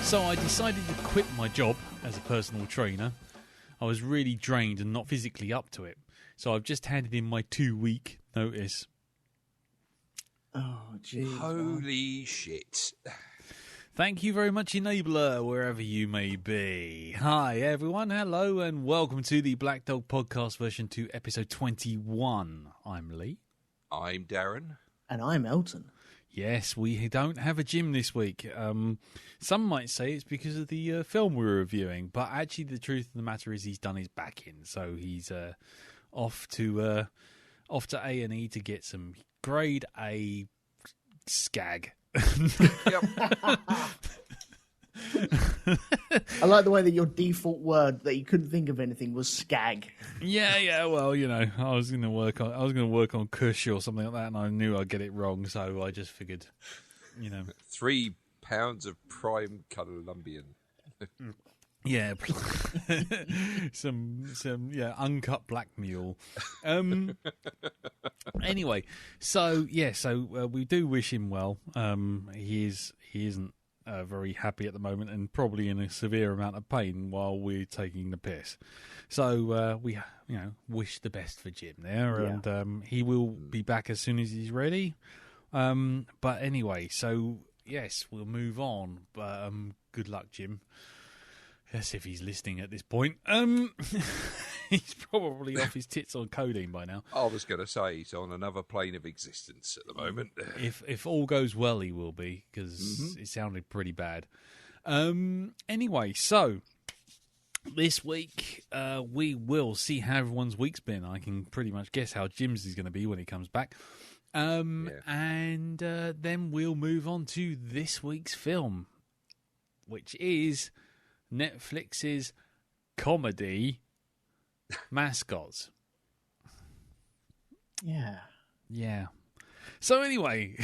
So I decided to quit my job as a personal trainer. I was really drained and not physically up to it. So I've just handed in my 2-week notice. Oh, jeez. Holy shit. Thank you very much, Enabler, wherever you may be. Hi, everyone. Hello, and welcome to the Black Dog Podcast version 2, episode 21. I'm Lee. I'm Darren. And I'm Elton. Yes, we don't have a Jim this week. Some might say it's because of the film we're reviewing, but actually the truth of the matter is he's done his back in, so he's off to A&E to get some grade A skag. Yep. I like the way that your default word that you couldn't think of anything was skag. Yeah. Well, you know, I was going to work on Kush or something like that, and I knew I'd get it wrong, so I just figured, you know, 3 pounds of prime Colombian. yeah, some uncut black mule. Anyway, so we do wish him well. He isn't very happy at the moment and probably in a severe amount of pain while we're taking the piss. So we wish the best for Jim there, and he will be back as soon as he's ready. But anyway, so yes, we'll move on. But good luck, Jim. Yes, if he's listening at this point. He's probably off his tits on codeine by now. I was going to say he's on another plane of existence at the moment. If all goes well, he will be, because it sounded pretty bad. Anyway, so this week we will see how everyone's week's been. I can pretty much guess how Jim's is going to be when he comes back. And then we'll move on to this week's film, which is Netflix's comedy Mascots. Yeah. So anyway,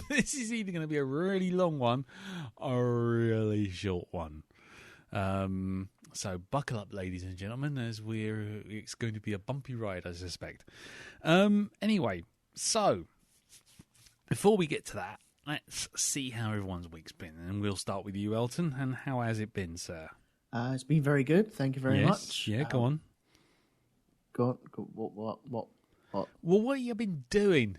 this is either going to be a really long one or a really short one. So buckle up, ladies and gentlemen, as it's going to be a bumpy ride, I suspect. Anyway, so before we get to that, let's see how everyone's week's been, and we'll start with you, Elton. And how has it been, sir? It's been very good. Thank you very much. Yeah, go on. Go what? Well, what have you been doing?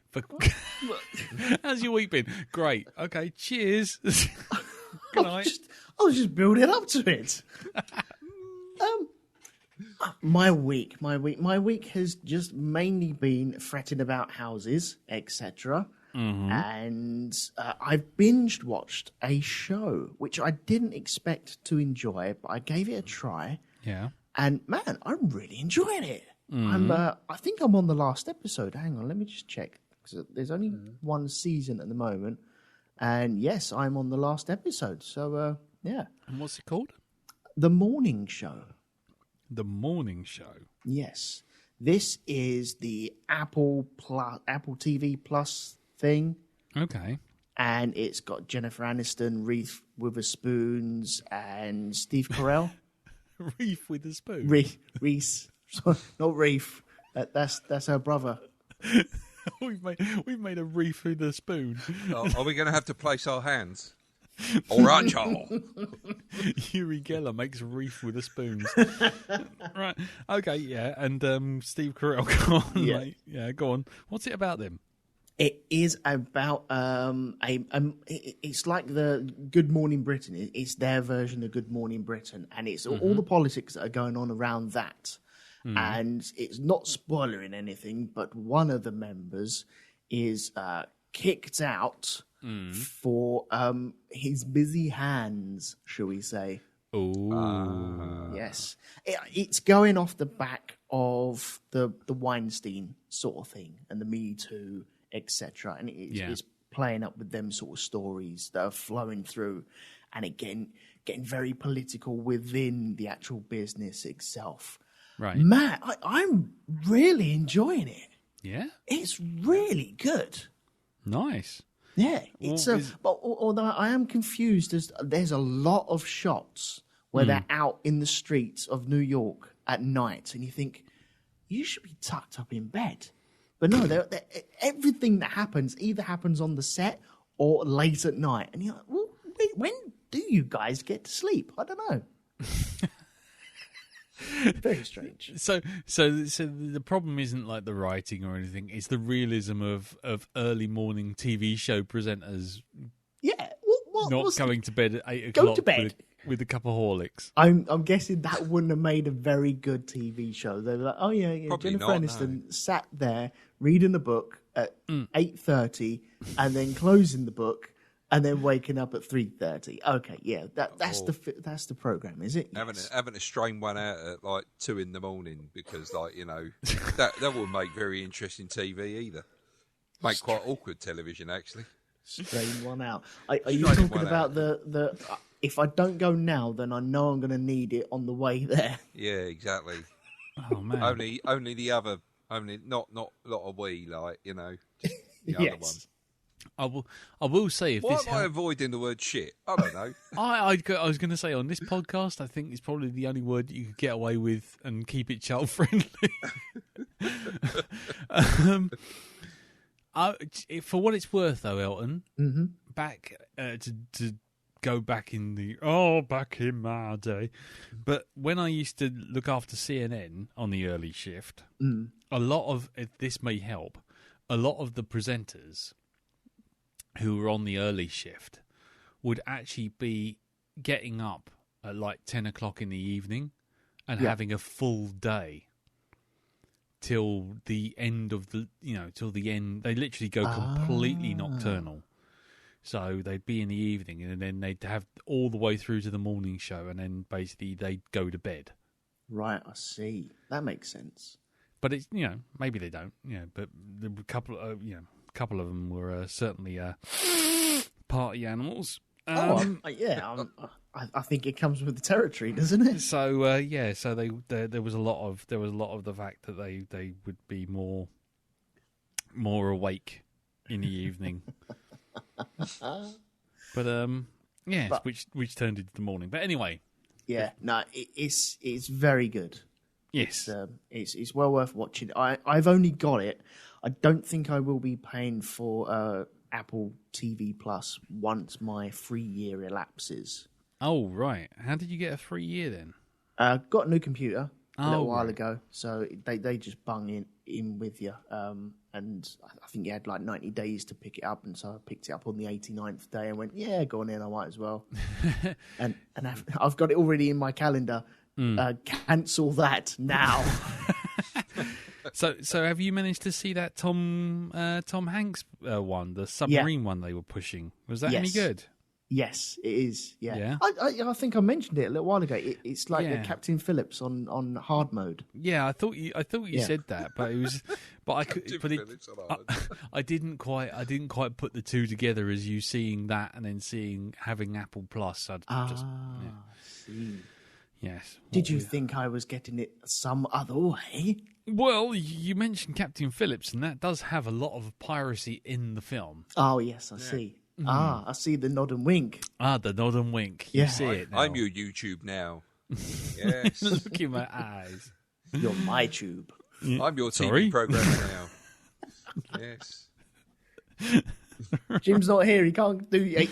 How's your week been? Great. Okay, cheers. Good night. I was just building up to it. My week has just mainly been fretting about houses, etc. And I've binge watched a show which I didn't expect to enjoy, but I gave it a try. Yeah. And man, I'm really enjoying it. I think I'm on the last episode. Hang on, let me just check. Because there's only one season at the moment. And yes, I'm on the last episode. So, yeah. And what's it called? The Morning Show. The Morning Show. Yes. This is the Apple TV Plus thing. Okay. And it's got Jennifer Aniston, Reese Witherspoons, and Steve Carell. Reef with a spoon. Reese. Not Reef. That's her brother. we've made a reef with a spoon. Are we going to have to place our hands? All right, y'all. Uri Geller makes reef with a spoon. Right. Okay, yeah. And Steve Carell, go on, mate. Yeah, go on. What's it about them? It is about it's like the Good Morning Britain. It's their version of Good Morning Britain, and it's all the politics that are going on around that. And it's not spoiling anything, but one of the members is kicked out for his busy hands, shall we say? Oh, yes. It's going off the back of the Weinstein sort of thing and the Me Too, etc. And it's playing up with them sort of stories that are flowing through, and again getting very political within the actual business itself. Right. Matt, I'm really enjoying it. Yeah? It's really good. Nice. Yeah. But although I am confused, there's a lot of shots where they're out in the streets of New York at night, and you think, you should be tucked up in bed. But no, everything that happens either happens on the set or late at night. And you're like, well, when do you guys get to sleep? I don't know. Very strange. So the problem isn't like the writing or anything. It's the realism of early morning TV show presenters. Yeah, not going to bed at 8 Go o'clock to bed. with a cup of Horlicks. I'm guessing that wouldn't have made a very good TV show. They were like, oh yeah, Probably Jennifer not, Aniston sat there reading a book at 8:30 and then closing the book and then waking up at 3:30. Okay, yeah, that's the program, is it? Yes. Having to strain one out at like 2 a.m. because that will make very interesting TV either. Make quite awkward television actually. Strain one out. Are you talking about the if I don't go now, then I know I'm going to need it on the way there? Yeah, exactly. Oh man. Only the other, not a lot of we just the other one. I will say if Why this. am I avoiding the word shit? I don't know. I was going to say on this podcast, I think it's probably the only word you could get away with and keep it child friendly. For what it's worth, though, Elton, back to go back back in my day. But when I used to look after CNN on the early shift, a lot of this may help. A lot of the presenters who were on the early shift would actually be getting up at like 10 o'clock in the evening and having a full day till the end of till the end. They literally go completely nocturnal. So they'd be in the evening and then they'd have all the way through to the morning show and then basically they'd go to bed. Right, I see. That makes sense. But it's, maybe they don't, but a couple of them were certainly party animals. I think it comes with the territory, doesn't it? So so there was a lot of the fact that they would be more awake in the evening. But which turned into the morning. But anyway, it's very good. Yes, it's well worth watching. I've only got it. I don't think I will be paying for Apple TV Plus once my free year elapses. Oh right, how did you get a free year then? Got a new computer a little while right. ago, so they just bung in with you. And I think you had like 90 days to pick it up, and so I picked it up on the 89th day and went, yeah, go on in, I might as well. and I've got it already in my calendar. Cancel that now. So have you managed to see that Tom Hanks one, the submarine one they were pushing? Was that any good? Yes, it is. Yeah. I think I mentioned it a little while ago. It's like the Captain Phillips on hard mode. Yeah, I thought you said that, but it was, but I didn't quite put the two together as you seeing that and then having Apple Plus. See. Yes. Did you think I was getting it some other way? Well, you mentioned Captain Phillips, and that does have a lot of piracy in the film. Oh yes, I see. I see the nod and wink. The nod and wink. You see it now. I'm your YouTube now. Yes. Look in my eyes. You're my tube. I'm your TV programmer now. Yes. Jim's not here. He can't do it.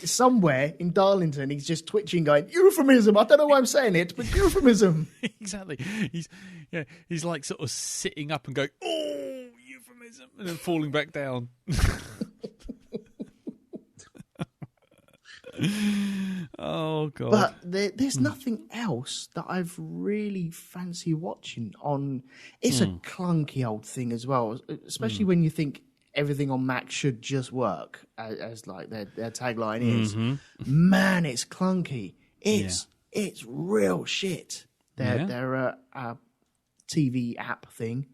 Somewhere in Darlington, he's just twitching, going, euphemism. I don't know why I'm saying it, but euphemism. Exactly. He's like sort of sitting up and going, oh, euphemism, and then falling back down. Oh god! But there's nothing else that I've really fancy watching on. It's a clunky old thing as well, especially when you think everything on Mac should just work, as like their tagline is. Man, it's clunky. It's real shit. Their TV app thing.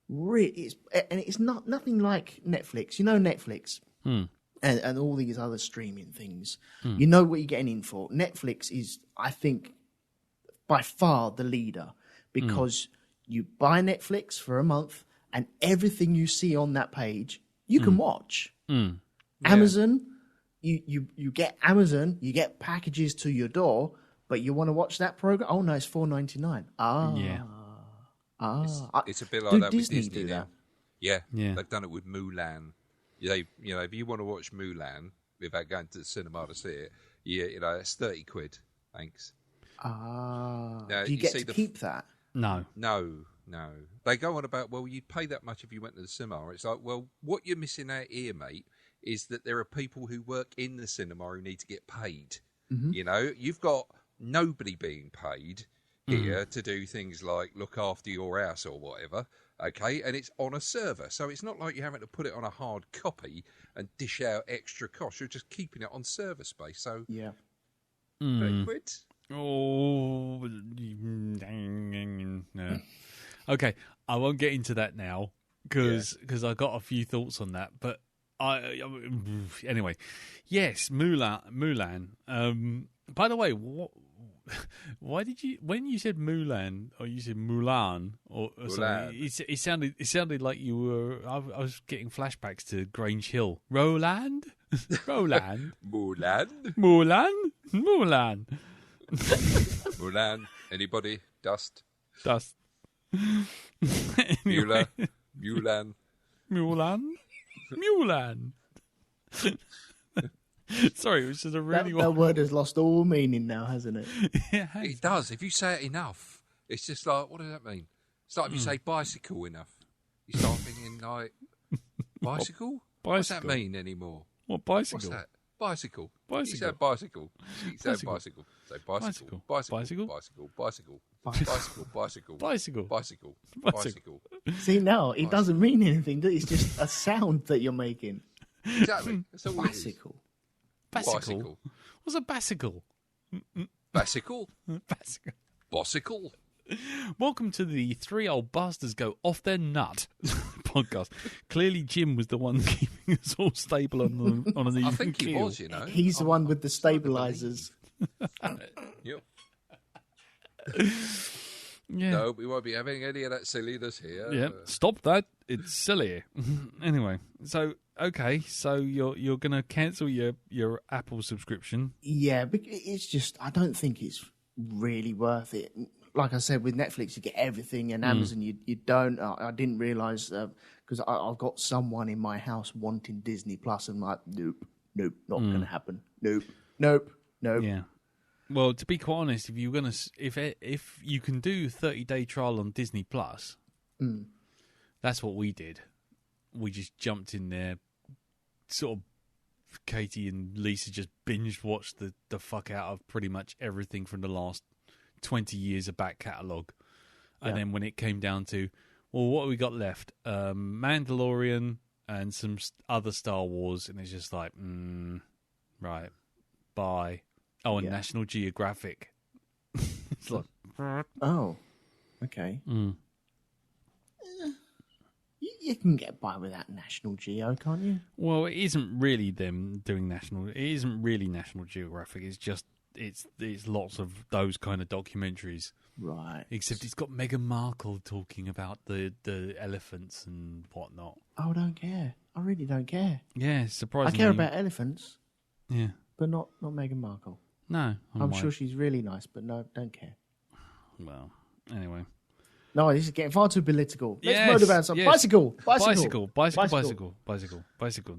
It's nothing like Netflix. You know Netflix. And all these other streaming things. You know what you're getting in for. Netflix is, I think, by far the leader because you buy Netflix for a month and everything you see on that page, you can watch. Amazon, you get Amazon, you get packages to your door, but you want to watch that program? Oh, no, it's $4.99. It's a bit like that Disney with Disney do now. that? Yeah, they've done it with Mulan. If you want to watch Mulan, without going to the cinema to see it, you know, it's 30 quid. Thanks. Ah. Now, Do you you get see to the keep that? No. No. They go on about, well, you'd pay that much if you went to the cinema. It's like, well, what you're missing out here, mate, is that there are people who work in the cinema who need to get paid. Mm-hmm. You know, you've got nobody being paid here to do things like look after your house or whatever, okay? And it's on a server. So it's not like you're having to put it on a hard copy and dish out extra costs. You're just keeping it on server space. So, Yeah. 30 quid. Oh, no. Okay, I won't get into that now because I got a few thoughts on that. But anyway, yes, Mulan. By the way, why did you when you said Mulan or you said Mulan or something? It sounded like you were. I was getting flashbacks to Grange Hill. Roland. Mulan. Mulan. Anybody? Dust. Anyway. Mulan. Sorry, it was just a really That word has lost all meaning now, hasn't it? It does. If you say it enough, it's just like, what does that mean? It's like if you say bicycle enough, you start thinking like, bicycle? What's that mean anymore? What bicycle? What's that? Bicycle. Bicycle. You said bicycle. You said Bicycle. bicycle. Say bicycle. Bicycle. Bicycle. Bicycle. Bicycle. Bicycle. Bicycle. Bicycle. Bicycle. Bicycle. See, now it doesn't mean anything. It's just a sound that you're making. Exactly. That's all it is. Bicycle. Bicycle. What's a bicycle? Bicycle. Bicycle. Bicycle. Welcome to the Three Old Bastards Go Off Their Nut podcast. Clearly, Jim was the one keeping us all stable on the I even think he keel. was, you know. He's the one with the stabilizers. Yep. Yeah. No, we won't be having any of that silliness here. Yeah. Stop that. It's silly. Anyway, so okay, so you're gonna cancel your Apple subscription. Yeah, but it's just, I don't think it's really worth it. Like I said, with Netflix, you get everything, and Amazon, you don't. I didn't realise, because I've got someone in my house wanting Disney Plus, and I'm like, nope, not going to happen. Nope. Yeah. Well, to be quite honest, if you're gonna, if you can do 30-day trial on Disney Plus, that's what we did. We just jumped in there, sort of. Katie and Lisa just binge watched the fuck out of pretty much everything from the last 20 years of back catalogue. And then when it came down to, well, what have we got left? Mandalorian and some other Star Wars, and it's just like, right, bye. Oh, and National Geographic. It's like, Oh, okay. You can get by without National Geo, can't you? well, it isn't really them doing National. It isn't really National Geographic. It's just it's lots of those kind of documentaries. Right. Except it's got Meghan Markle talking about the elephants and whatnot. Oh, I don't care. I really don't care. Yeah, I surprisingly. care about elephants, Yeah. but not Meghan Markle. No. I'm sure she's really nice, but no, don't care. Well, anyway. No, this is getting far too political. Let's Yes, motivate some yes. Bicycle.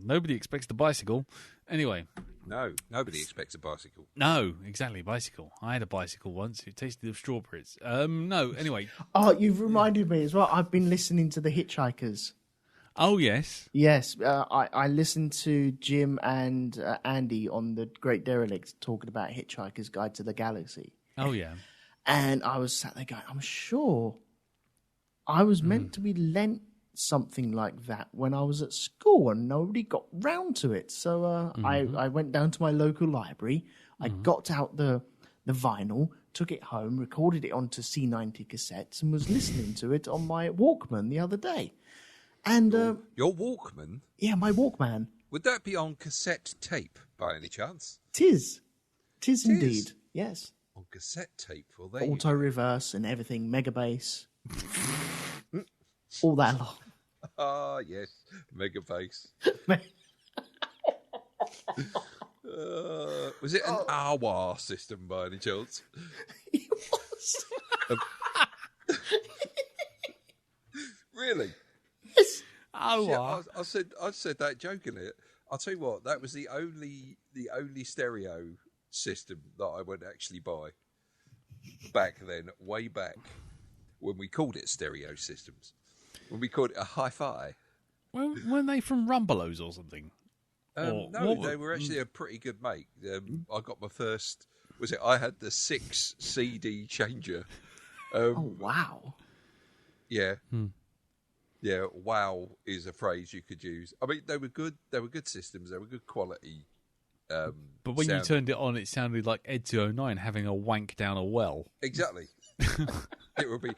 Nobody expects the bicycle. Anyway. No, nobody expects a bicycle. No, exactly, bicycle. I had a bicycle once. It tasted of strawberries. No, anyway. Oh, you've reminded me as well. I've been listening to the Hitchikers. Oh, yes. Yes, I listened to Jim and Andy on the Great Derelict talking about Hitchhiker's Guide to the Galaxy. Oh, yeah. And I was sat there going, I'm sure I was meant to be lent something like that when I was at school and nobody got round to it. So I went down to my local library. I got out the vinyl, took it home, recorded it onto C90 cassettes and was listening to it on my Walkman the other day. And Your Walkman? yeah, my Walkman. Would that be on cassette tape by any chance? Tis indeed. Yes. On cassette tape? Well, there you Auto reverse and everything, mega bass. All that lot. Ah, yes, mega bass. Was it an AWA system by any chance? It was. Really? Yes. Oh, Yeah, I said that jokingly. I'll tell you what, that was the only stereo system that I would actually buy back then, way back when we called it stereo systems, when we called it a hi-fi. Well, weren't they from Rumbelows or something? No, they were actually a pretty good make. I got my first. I had the 6 CD changer. Oh wow! Yeah, yeah. Wow is a phrase you could use. I mean, they were good. They were good systems. They were good quality. But when you turned it on, it sounded like Ed 209 having a wank down a well. Exactly. It would be.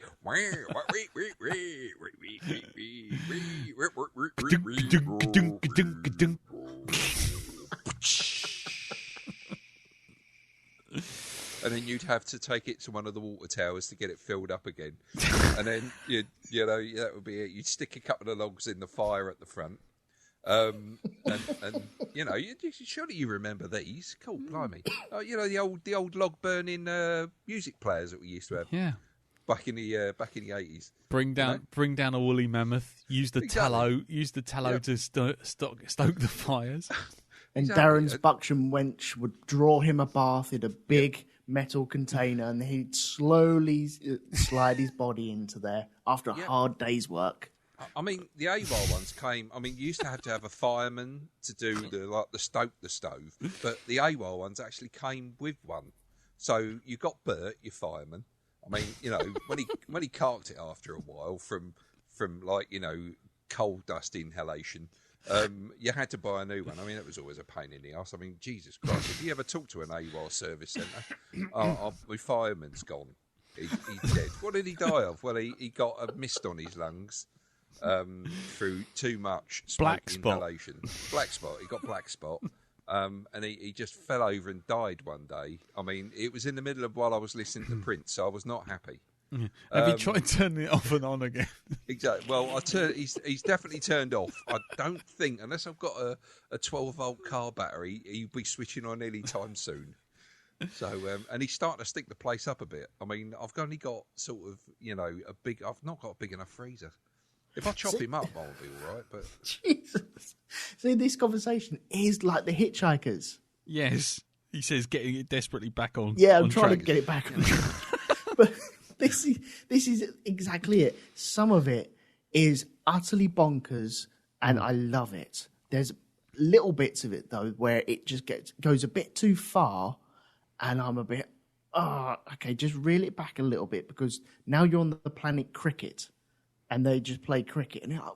And then you'd have to take it to one of the water towers to get it filled up again. And then you know that would be it. You'd stick a couple of logs in the fire at the front. And you know, surely you remember these. Cool, blimey. You know the old log burning music players that we used to have. Yeah. Back in the 80s. Bring down a woolly mammoth. Use the tallow. Use the tallow to stoke the fires. And Darren's buxom wench would draw him a bath in a big metal container, and he'd slowly slide his body into there after a hard day's work. I mean, the AWOL ones came. I mean, you used to have a fireman to do the stoke the stove, but the AWOL ones actually came with one. So you got Bert, your fireman. I mean, you know, when he carked it after a while from like, you know, coal dust inhalation, you had to buy a new one. I mean, it was always a pain in the ass. I mean, Jesus Christ, if you ever talk to an AWOL service centre, my fireman's gone. He's dead. What did he die of? Well, he got a mist on his lungs through too much smoke inhalation. Black spot. He got black spot. And he just fell over and died one day. I mean, it was in the middle of while I was listening to Prince, so I was not happy. Yeah. Have you tried turning it off and on again? Exactly. Well, he's definitely turned off. I don't think, unless I've got a 12-volt car battery, he'll be switching on any time soon. So, and he's starting to stick the place up a bit. I mean, I've only got sort of, you know, I've not got a big enough freezer. If I chop him up, I'll be all right. But Jesus, see, this conversation is like the Hitchikers. Yes, he says getting it desperately back on. Yeah, I'm trying to get it back on. But this is exactly it. Some of it is utterly bonkers, and I love it. There's little bits of it though where it just goes a bit too far, and I'm a bit, okay, just reel it back a little bit, because now you're on the planet Cricket. And they just play cricket, and you're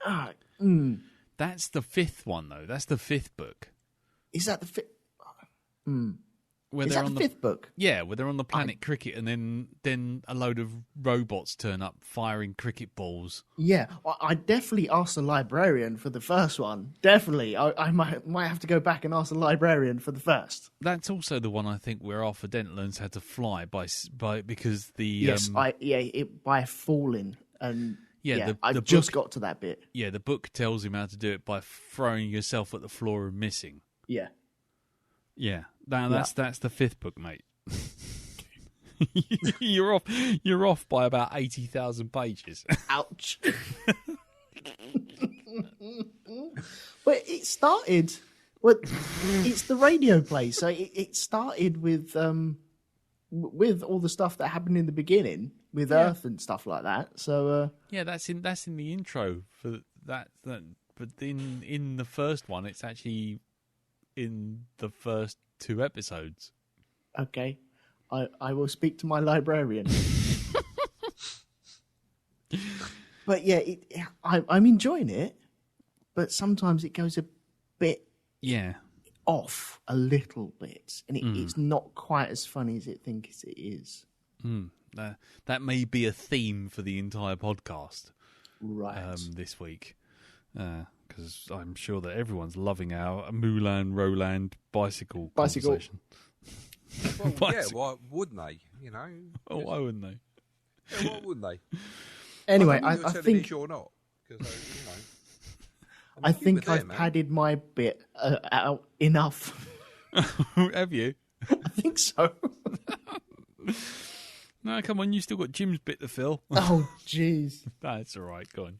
like, That's the 5th one, though. That's the 5th book. Is that the 5th? Is that the 5th book? Yeah, where they're on the planet Cricket, and then a load of robots turn up firing cricket balls. Yeah, I definitely asked the librarian for the first one. Definitely, I might have to go back and ask the librarian for the first. That's also the one I think where Arthur Dent learns how to fly because the yes, by falling. And I the just book, got to that bit. Yeah, the book tells him how to do it by throwing yourself at the floor and missing. Yeah. Yeah. That's the 5th book, mate. You're off by about 80,000 pages. Ouch. But it started it's the radio play, so it started with all the stuff that happened in the beginning with Earth and stuff like that. So that's in the intro for that. But in the first one, it's actually in the first 2 episodes. Okay, I will speak to my librarian. But yeah, I'm enjoying it, but sometimes it goes a bit off a little bit, and it's not quite as funny as it thinks it is. That may be a theme for the entire podcast, right? This week, because I'm sure that everyone's loving our Mulan Roland bicycle conversation. Well, yeah, why wouldn't they? You know, why wouldn't they? Yeah, why wouldn't they? Anyway, I think you're not, because you know. I think I've padded my bit out enough. Have you? I think so. No, come on, you still got Jim's bit to fill. Oh, jeez. That's all right, go on.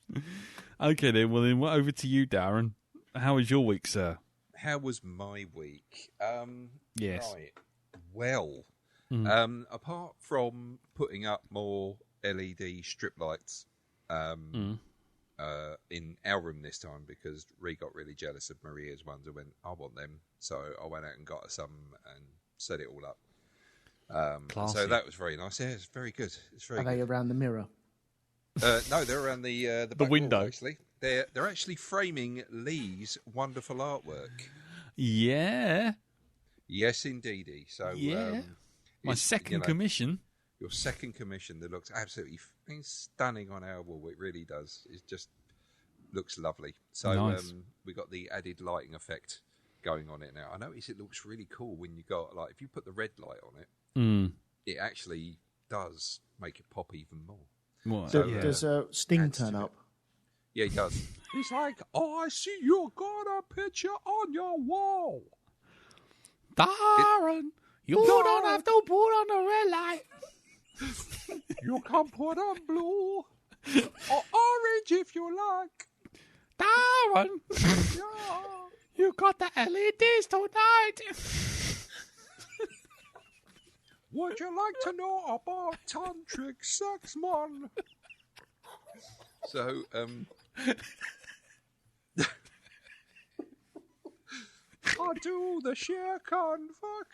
Okay, then. Well, then we're over to you, Darren. how was your week, sir? How was my week? Yes. Right. Well, apart from putting up more LED strip lights in our room this time, because Ree got really jealous of Maria's ones and went, I want them. So I went out and got her some and set it all up. So that was very nice. Yeah, it's very good. It's very Are they around the mirror? No, they're around the back window. wall, actually. They're actually framing Lee's wonderful artwork. Yeah. Yes, indeedy. So Yeah. My second commission. Your second commission that looks absolutely stunning on our wall. It really does. It just looks lovely. So nice. We got the added lighting effect going on it now. I notice it looks really cool when you got, like, if you put the red light on it, it actually does make it pop even more. What? So, does Sting turn up? Yeah, he does. He's like, oh, I see you got a picture on your wall. Darren, you don't have to put on the red light. You can put on blue or orange if you like. Darren, Yeah. you got the LEDs tonight. Would you like to know about tantric sex, man? So, I do the shake and fuck.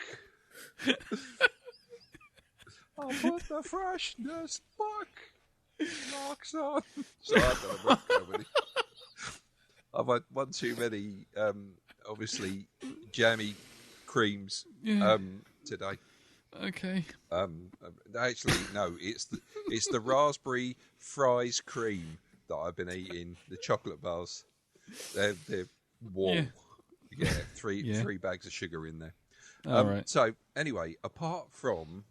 I put the freshness back. Locks on. So I don't know comedy. I've had one too many, obviously, jammy creams today. Okay. Actually, no, it's the raspberry fries cream that I've been eating. The chocolate bars, they're warm. Yeah, three bags of sugar in there. All right. So anyway, apart from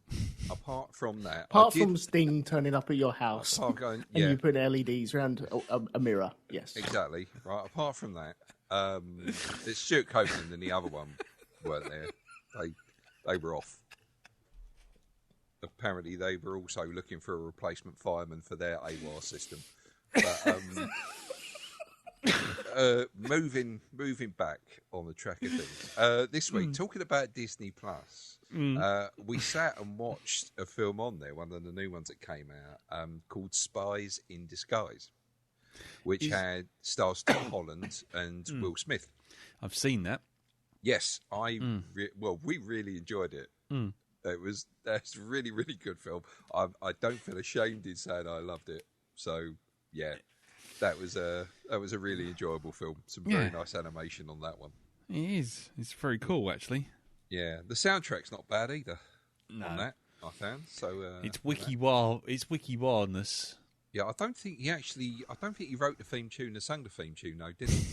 that, Apart from Sting turning up at your house going, and you put LEDs around a mirror, yes. exactly right. Apart from that, it's Stuart Copeland and the other one weren't there. They were off. Apparently, they were also looking for a replacement fireman for their AWAR system. But moving back on the track of things, this week, talking about Disney Plus, we sat and watched a film on there, one of the new ones that came out, called Spies in Disguise, which had stars Tom Holland and Will Smith. I've seen that. Yes, we really enjoyed it. That's a really, really good film. I don't feel ashamed in saying I loved it. So yeah, that was a really enjoyable film. Some very nice animation on that one. It is. It's very cool, actually. Yeah, the soundtrack's not bad either. No. On that, I found. So it's wiki wild. It's wiki wildness. Yeah, I don't think he wrote the theme tune or sang the theme tune. No, did he?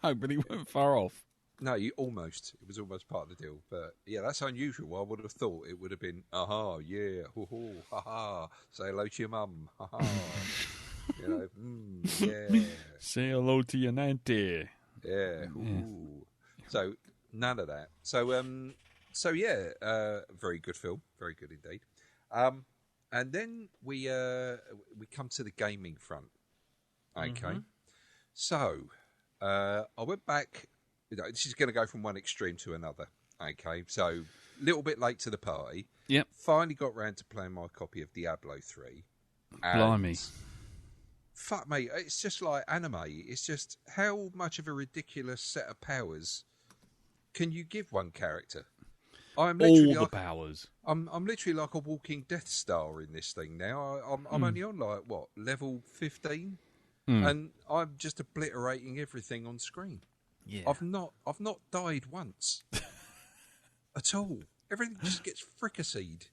No, but he went far off. No, it was almost part of the deal. But yeah, that's unusual. I would have thought it would have been, yeah, ho, ha, ha, say hello to your mum, ha, ha. You know, yeah. Say hello to your auntie. Yeah, ooh. So none of that. So yeah, very good film, very good indeed. And then we come to the gaming front. Okay, so I went back. This is going to go from one extreme to another. Okay, so a little bit late to the party. Yep. Finally got round to playing my copy of Diablo 3. Blimey. Fuck me, it's just like anime. It's just how much of a ridiculous set of powers can you give one character? I'm literally all the powers. I'm literally like a walking Death Star in this thing now. I'm only on like level 15, and I'm just obliterating everything on screen. Yeah. I've not died once at all. Everything just gets fricasseed.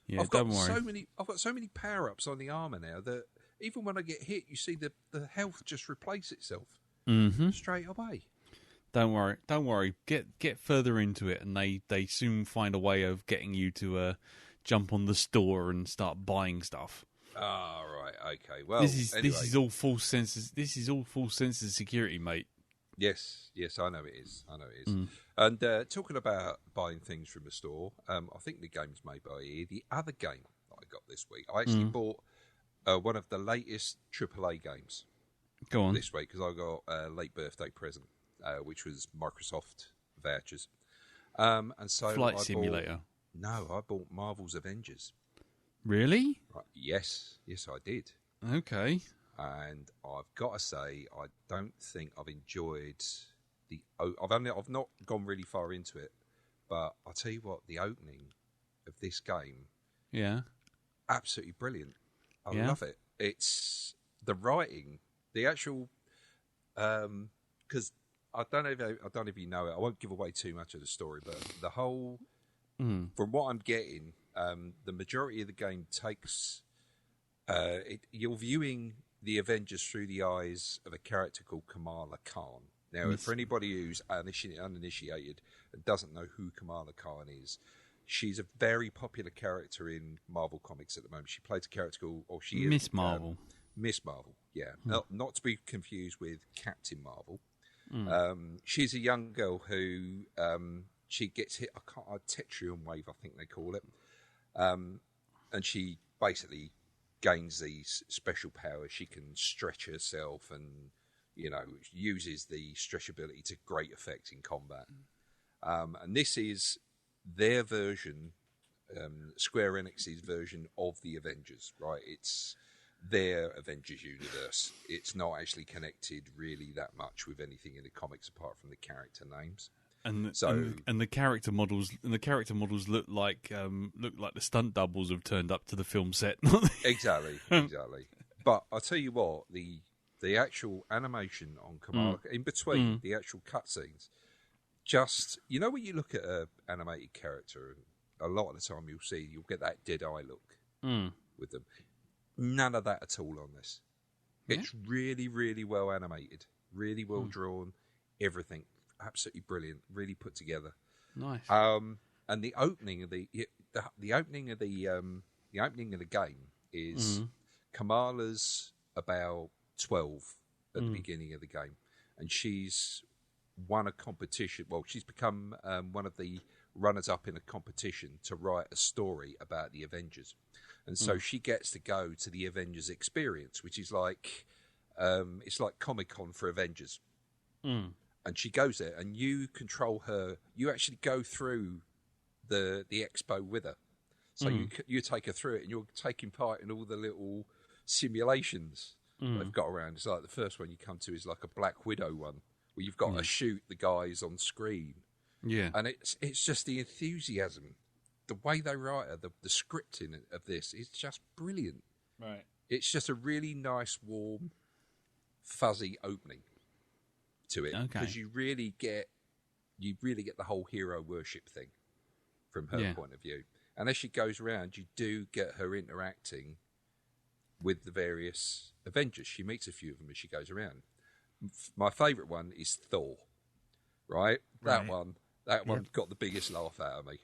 Yeah, I've don't got worry. I've got so many power ups on the armor now that even when I get hit, you see the health just replace itself straight away. Don't worry. Get further into it, and they soon find a way of getting you to jump on the store and start buying stuff. Ah, right, okay. Well, this is all false senses. This is all false sense of security, mate. Yes, I know it is. And talking about buying things from a store, I think the game's made by EA. The other game that I got this week, I actually bought one of the latest AAA games. Go on. This week because I got a late birthday present. which was Microsoft vouchers. And so Flight Simulator. I bought Marvel's Avengers. Really? Right. Yes, I did. Okay. And I've got to say, I don't think I've enjoyed I've not gone really far into it, but I'll tell you what, the opening of this game, absolutely brilliant. I love it. It's the writing, the actual, because I don't know if you know it. I won't give away too much of the story, but the whole, from what I'm getting, the majority of the game takes. You're viewing the Avengers through the eyes of a character called Kamala Khan. Now, for anybody who's uninitiated and doesn't know who Kamala Khan is, she's a very popular character in Marvel Comics at the moment. She plays a character called, or she is Miss Marvel. Miss Marvel, yeah. Not to be confused with Captain Marvel. She's a young girl who she gets hit a Tetrium wave, I think they call it, and she basically gains these special powers. She can stretch herself and, uses the stretchability to great effect in combat. And this is their version, Square Enix's version of the Avengers, right? It's their Avengers universe. It's not actually connected really that much with anything in the comics apart from the character names. And the character models look like the stunt doubles have turned up to the film set. Exactly. But I'll tell you what, the actual animation on Kamala in between the actual cutscenes, just when you look at an animated character, and a lot of the time you'll get that dead eye look with them. None of that at all on this. It's really, really well animated, really well drawn, everything. Absolutely brilliant, really put together. Nice. And the opening of the opening of the game is Kamala's about 12 at the beginning of the game, and she's won a competition. Well, she's become one of the runners-up in a competition to write a story about the Avengers, and so she gets to go to the Avengers Experience, which is like it's like Comic-Con for Avengers. And she goes there, and you control her. You actually go through the expo with her. So you take her through it, and you're taking part in all the little simulations they've got around. It's like the first one you come to is like a Black Widow one, where you've got to shoot the guys on screen. Yeah, and it's just the enthusiasm, the way they write her, the scripting of this is just brilliant. Right, it's just a really nice, warm, fuzzy opening to it, because you really get the whole hero worship thing from her point of view. And as she goes around, you do get her interacting with the various Avengers. She meets a few of them as she goes around. My favourite one is Thor. Right? That one got the biggest laugh out of me.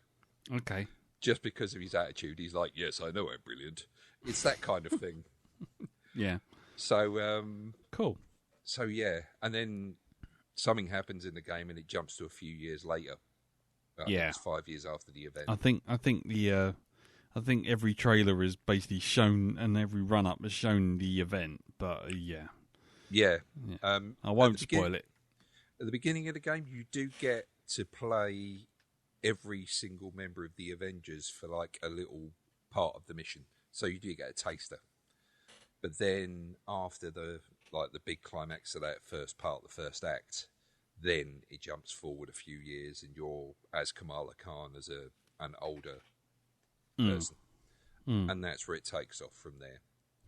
Okay. Just because of his attitude, he's like, "Yes, I know I'm brilliant." It's that kind of thing. Yeah. So cool. So yeah, and then something happens in the game, and it jumps to a few years later. It's 5 years after the event. I think every trailer is basically shown, and every run up has shown the event. But yeah. I won't spoil it. At the beginning of the game, you do get to play every single member of the Avengers for like a little part of the mission, so you do get a taster. But then after the big climax of that first part, the first act, then it jumps forward a few years, and you're as Kamala Khan as an older person, and that's where it takes off from there.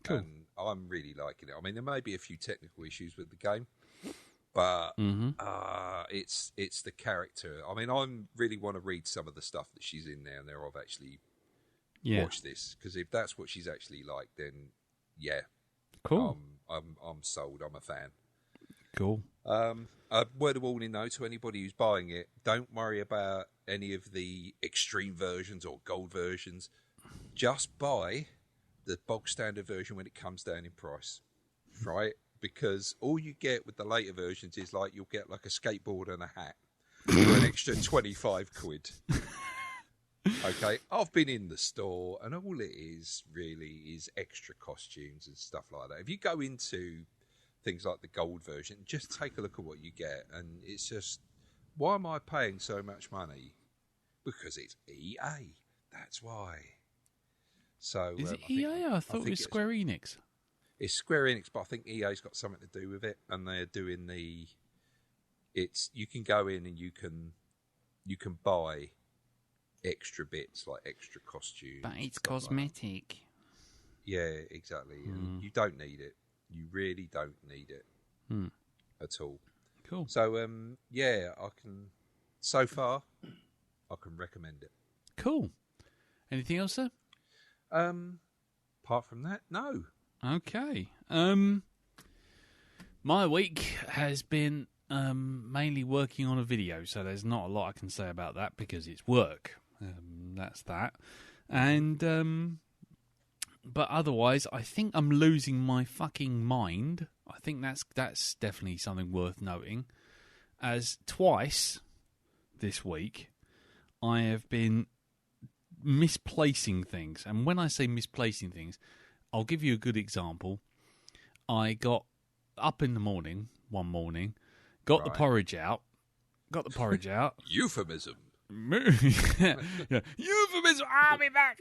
Cool. And I'm really liking it. I mean, there may be a few technical issues with the game, but it's the character. I mean, I really want to read some of the stuff that she's in there, and there I've actually watched this, because if that's what she's actually like, then cool. I'm sold. I'm a fan. Cool. A word of warning, though, to anybody who's buying it: don't worry about any of the extreme versions or gold versions. Just buy the bog standard version when it comes down in price, right? Because all you get with the later versions is like you'll get like a skateboard and a hat for an extra 25 quid. Okay, I've been in the store, and all it is really is extra costumes and stuff like that. If you go into things like the gold version, just take a look at what you get, and it's just, why am I paying so much money? Because it's EA. That's why. So is it EA? I thought it was Square Enix. It's Square Enix, but I think EA's got something to do with it, and they're doing you can go in and you can buy extra bits, like extra costumes. But it's cosmetic. Like yeah, exactly. And you don't need it. You really don't need it at all. Cool. So, yeah, so far, I can recommend it. Cool. Anything else, sir? Apart from that, no. Okay. My week has been mainly working on a video, so there's not a lot I can say about that because it's work. That's that. And but otherwise, I think I'm losing my fucking mind. I think that's definitely something worth noting. As twice this week, I have been misplacing things. And when I say misplacing things, I'll give you a good example. I got up in the morning, one morning, got the porridge out. Euphemism. Yeah. Euphemism, I'll be back.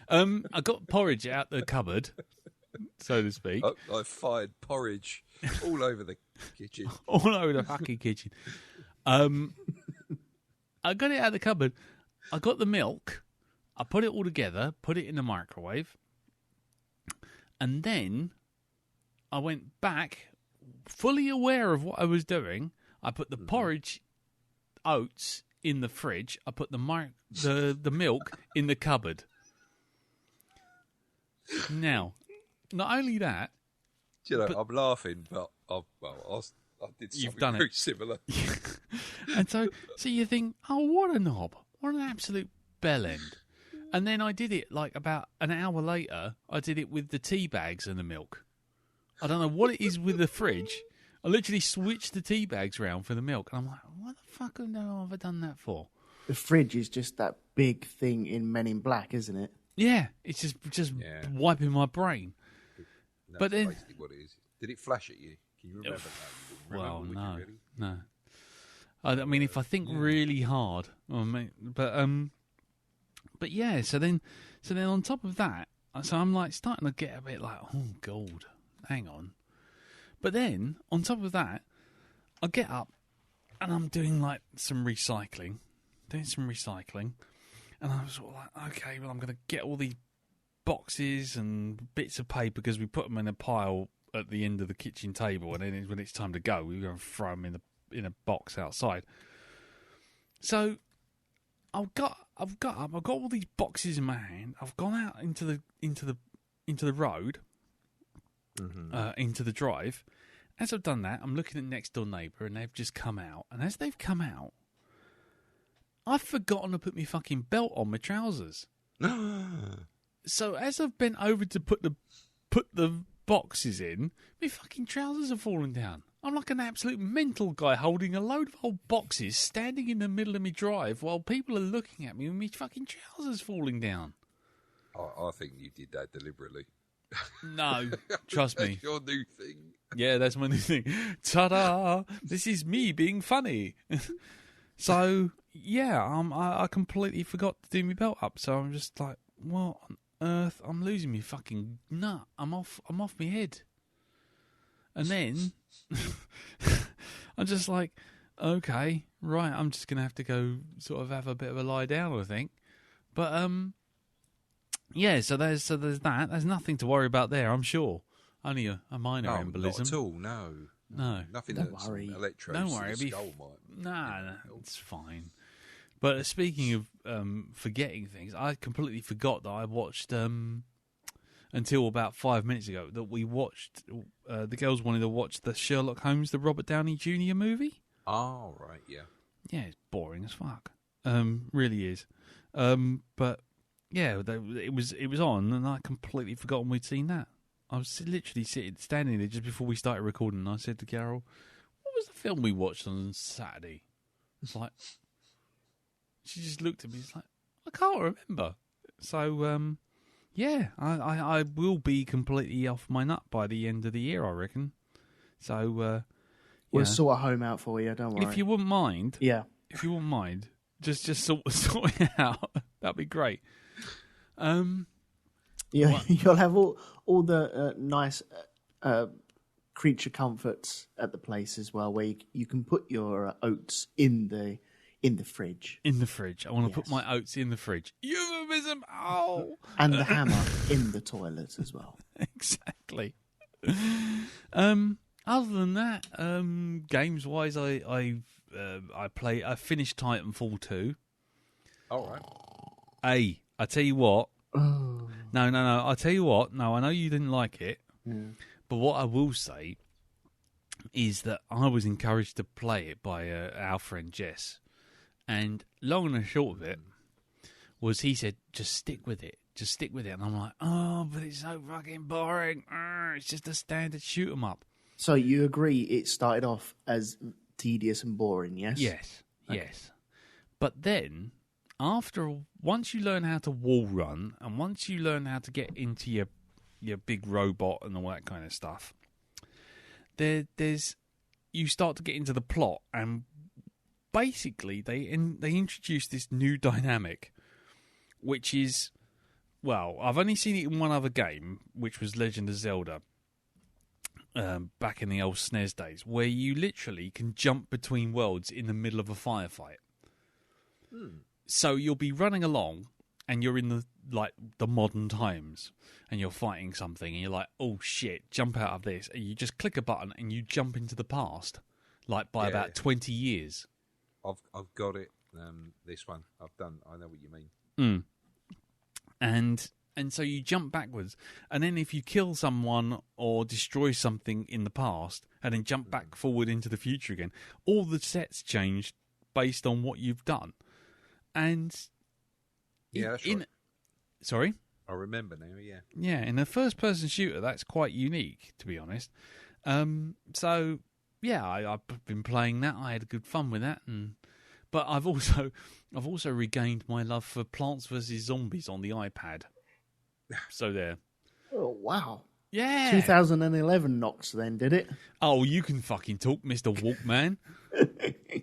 I got porridge out the cupboard, so to speak. I fired porridge all over the kitchen. All over the fucking kitchen. I got it out of the cupboard. I got the milk. I put it all together, put it in the microwave. And then I went back, fully aware of what I was doing. I put the porridge oats in the fridge. I put the milk in the cupboard. Now, not only that... Do you know, I'm laughing, but I did something very similar. And so you think, oh, what a knob. What an absolute bellend. And then I did it like about an hour later. I did it with the tea bags and the milk. I don't know what it is with the fridge. I literally switched the tea bags around for the milk. And I'm like, what the fuck have I done that for? The fridge is just that big thing in Men in Black, isn't it? Yeah, it's just wiping my brain. That's but then, basically what it is. Did it flash at you? Can you remember that? Well, no. I mean, if I think really hard, but yeah. So then on top of that, so I'm like starting to get a bit like, oh God, hang on. But then on top of that, I get up and I'm doing like some recycling, and I was sort of like, okay, well I'm going to get all these boxes and bits of paper because we put them in a pile at the end of the kitchen table, and then when it's time to go, we're going to throw them in a box outside. So I've got up, I've got all these boxes in my hand. I've gone out into the road, into the drive. As I've done that, I'm looking at next door neighbour, and they've just come out. And as they've come out, I've forgotten to put my fucking belt on my trousers. So as I've bent over to put the boxes in, my fucking trousers are falling down. I'm like an absolute mental guy holding a load of old boxes, standing in the middle of my drive while people are looking at me with my fucking trousers falling down. I think you did that deliberately. No, trust me. That's your new thing. Yeah, that's my new thing. Ta-da! This is me being funny. So, yeah, I completely forgot to do my belt up. So I'm just like, what on earth? I'm losing me fucking nut. I'm off my head. And then I'm just like, okay, right, I'm just going to have to go sort of have a bit of a lie down, I think. But, yeah, so there's that. There's nothing to worry about there, I'm sure. Only a minor embolism. Not at all, no. Nothing. Don't worry. Don't worry. Nah, it's fine. But speaking of forgetting things, I completely forgot that I watched, until about 5 minutes ago, that we watched, the girls wanted to watch the Sherlock Holmes, the Robert Downey Jr. movie. Oh, right, yeah. Yeah, it's boring as fuck. Really is. But, yeah, it was on, and I completely forgotten we'd seen that. I was literally standing there just before we started recording, and I said to Carol, what was the film we watched on Saturday? It's like, she just looked at me, it's like, I can't remember. So, yeah, I will be completely off my nut by the end of the year, I reckon. So We'll yeah. sort a home out for you. Don't worry. If you wouldn't mind, yeah. just sort it out. That'd be great. Yeah, you'll have all the nice creature comforts at the place as well, where you can put your oats in the fridge. In the fridge. I want to put my oats in the fridge. Euphemism. Oh. And the hammer in the toilet as well. Exactly. Other than that, games wise, I finished Titanfall 2. All right. Hey, I tell you what. Oh. No. I tell you what. No, I know you didn't like it, but what I will say is that I was encouraged to play it by our friend Jess, and long and short of it was he said, "Just stick with it, and I'm like, "Oh, but it's so fucking boring. It's just a standard shoot 'em up." So you agree it started off as tedious and boring, yes? Yes, Okay. yes. But then, once you learn how to wall run, and once you learn how to get into your big robot and all that kind of stuff, you start to get into the plot, and basically they introduce this new dynamic, which is, well, I've only seen it in one other game, which was Legend of Zelda. Back in the old SNES days, where you literally can jump between worlds in the middle of a firefight. So you'll be running along, and you're in the modern times, and you're fighting something, and you're like, "Oh shit!" Jump out of this, and you just click a button, and you jump into the past, by about 20 years. I've got it. This one I've done. I know what you mean. And so you jump backwards, and then if you kill someone or destroy something in the past, and then jump back forward into the future again, all the sets change based on what you've done. And Yeah, that's right. Sorry? I remember now, yeah. Yeah, in a first-person shooter, that's quite unique, to be honest. So, yeah, I've been playing that. I had good fun with that, but I've also regained my love for Plants vs. Zombies on the iPad. So there. Oh, wow. Yeah. 2011 knocks then, did it? Oh, you can fucking talk, Mr. Walkman.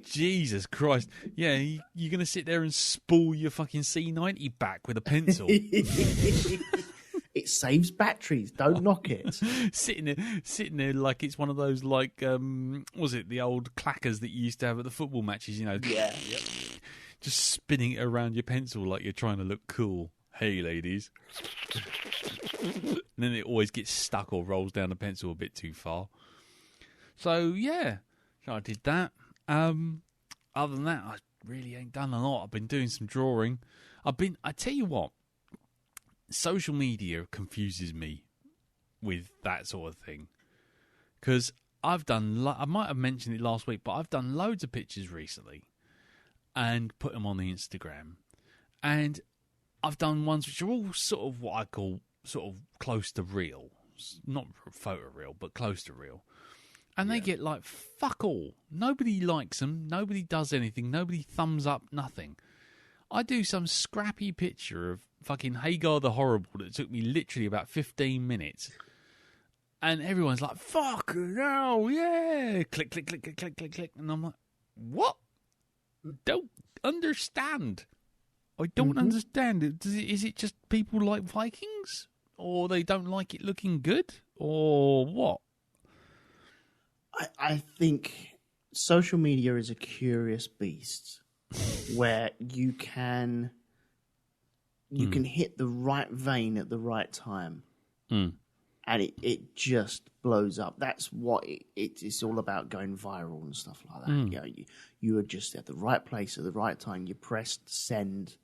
Jesus Christ. Yeah, you're going to sit there and spool your fucking C90 back with a pencil. It saves batteries. Don't knock it. sitting there like it's one of those, was it the old clackers that you used to have at the football matches, you know? Yeah. Yep. Just spinning it around your pencil like you're trying to look cool. Hey, ladies. And then it always gets stuck or rolls down the pencil a bit too far. So, yeah. So I did that. Other than that, I really ain't done a lot. I've been doing some drawing. I tell you what, social media confuses me with that sort of thing. Because I've done, I might have mentioned it last week, but I've done loads of pictures recently and put them on the Instagram. And I've done ones which are all sort of what I call sort of close to real. Not photo real, but close to real. And they get fuck all. Nobody likes them. Nobody does anything. Nobody thumbs up, nothing. I do some scrappy picture of fucking Hagar the Horrible that took me literally about 15 minutes. And everyone's like, fuck, no, yeah. Click, click, click, click, click, click, click. And I'm like, what? Don't understand. I don't understand. Is it just people like Vikings? Or they don't like it looking good? Or what? I think social media is a curious beast where you can hit the right vein at the right time and it just blows up. That's what it's all about, going viral and stuff like that. You know, you were just at the right place at the right time. You pressed send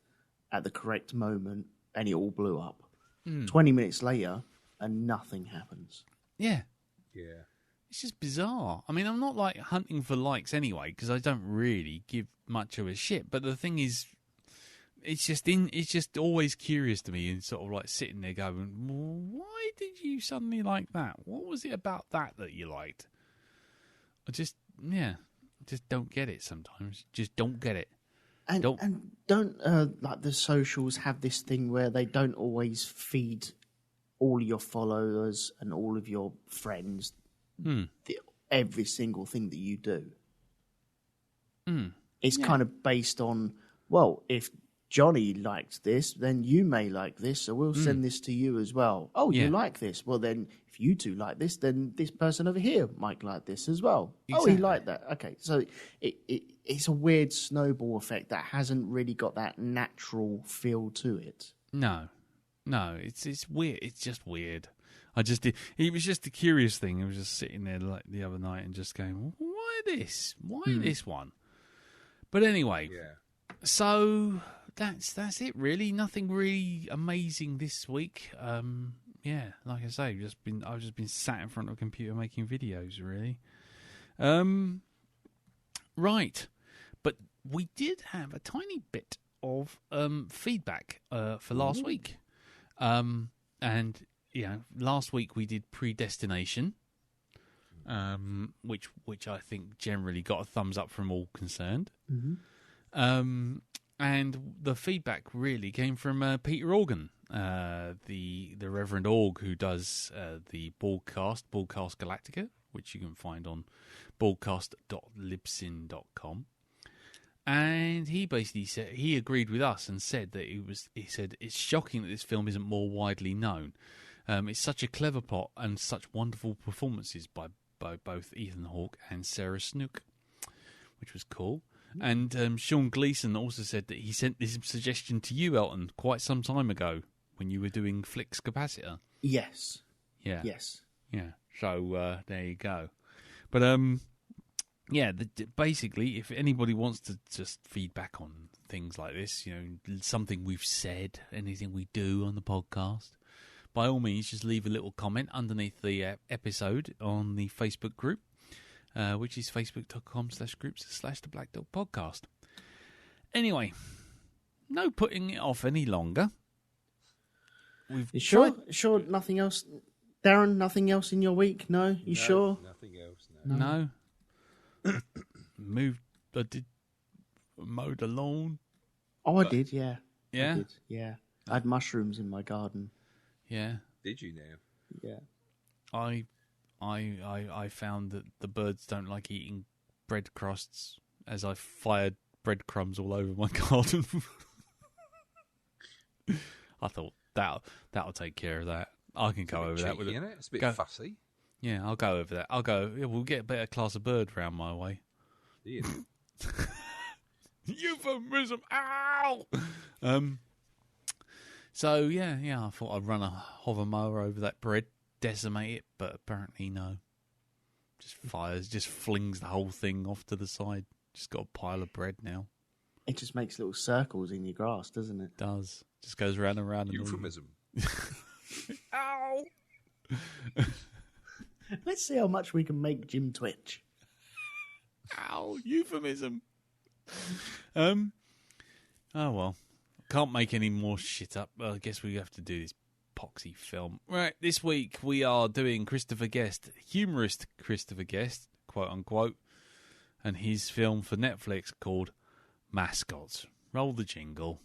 at the correct moment and it all blew up. 20 minutes later and nothing happens. Yeah. Yeah. It's just bizarre. I mean, I'm not hunting for likes anyway, because I don't really give much of a shit. But the thing is, it's just always curious to me, and sort of sitting there going, why did you suddenly like that? What was it about that you liked? I just don't get it sometimes. Just don't get it. And don't the socials have this thing where they don't always feed all your followers and all of your friends every single thing that you do. Mm. It's kind of based on, well, if Johnny liked this, then you may like this, so we'll send this to you as well. Oh, you like this? Well, then if you two like this, then this person over here might like this as well. Exactly. Oh, he liked that. Okay, so it's a weird snowball effect that hasn't really got that natural feel to it. No, it's weird. It's just weird. It was just a curious thing. I was just sitting there like the other night and just going, why this? Why this one? But anyway, so that's it really. Nothing really amazing this week. Like I say, I've just been sat in front of a computer making videos really. Right. But we did have a tiny bit of feedback for last week. And last week we did Predestination, which I think generally got a thumbs up from all concerned. And the feedback really came from Peter Organ, the Reverend Org, who does the Broadcast Galactica, which you can find on broadcast.libsyn.com. And he basically said he agreed with us and said that he said it's shocking that this film isn't more widely known. It's such a clever plot and such wonderful performances by both Ethan Hawke and Sarah Snook, which was cool. And Sean Gleason also said that he sent this suggestion to you, Elton, quite some time ago when you were doing Flicks Capacitor. Yes. Yeah. Yes. Yeah. So there you go. But basically, if anybody wants to just feedback on things like this, something we've said, anything we do on the podcast, by all means, just leave a little comment underneath the episode on the Facebook group, which is facebook.com/groups/The Black Dog Podcast. Anyway, no putting it off any longer. Sure, nothing else? Darren, nothing else in your week? No? You sure? Nothing else, No. I did mowed the lawn. Oh, I did, yeah. Yeah? I did, yeah. I had mushrooms in my garden. Yeah. Did you now? Yeah. I found that the birds don't like eating bread crusts, as I fired breadcrumbs all over my garden. I thought that'll take care of that. I can go over that with it. It's a bit fussy. Yeah, I'll go over that. We'll get a better class of bird round my way. Yeah. Euphemism. Ow. So yeah, I thought I'd run a hover mower over that bread, decimate it, but apparently no. Just flings the whole thing off to the side. Just got a pile of bread now. It just makes little circles in your grass, doesn't it? It does. Just goes round and round. Euphemism. Ow! Let's see how much we can make Jim twitch. Ow! Euphemism. Oh well. Can't make any more shit up. Well, I guess we have to do this poxy film. Right, this week we are doing Christopher Guest, humorist Christopher Guest, quote unquote, and his film for Netflix called Mascots. Roll the jingle.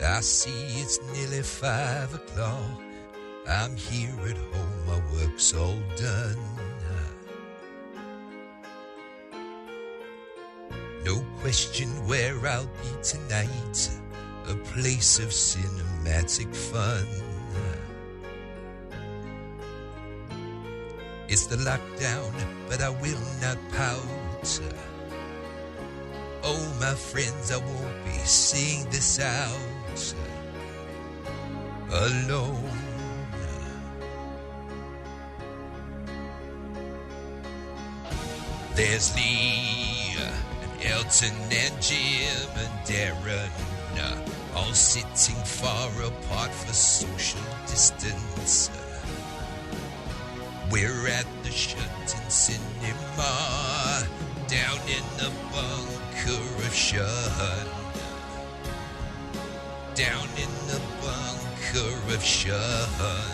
I see it's nearly 5 o'clock. I'm here at home, my work's all done. No question where I'll be tonight, a place of cinematic fun. It's the lockdown, but I will not pout. Oh, my friends, I won't be seeing this out alone. There's Lee and Elton and Jim and Darren, all sitting far apart for social distance. We're at the shut-in cinema, down in the bunker of shun. Down in the bunker of shun.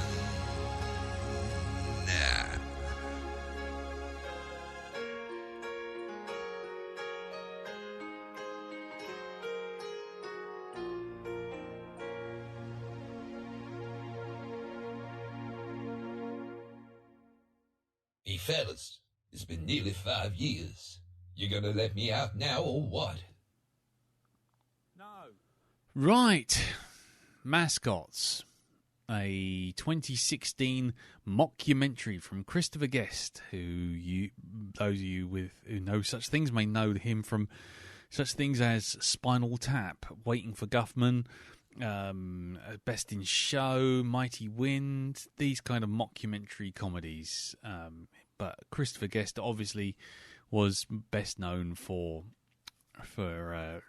Hey, fellas, it's been nearly 5 years. You gonna let me out now or what? Right. Mascots. A 2016 mockumentary from Christopher Guest, those of you who know such things may know him from such things as Spinal Tap, Waiting for Guffman, Best in Show, Mighty Wind, these kind of mockumentary comedies. But Christopher Guest obviously was best known for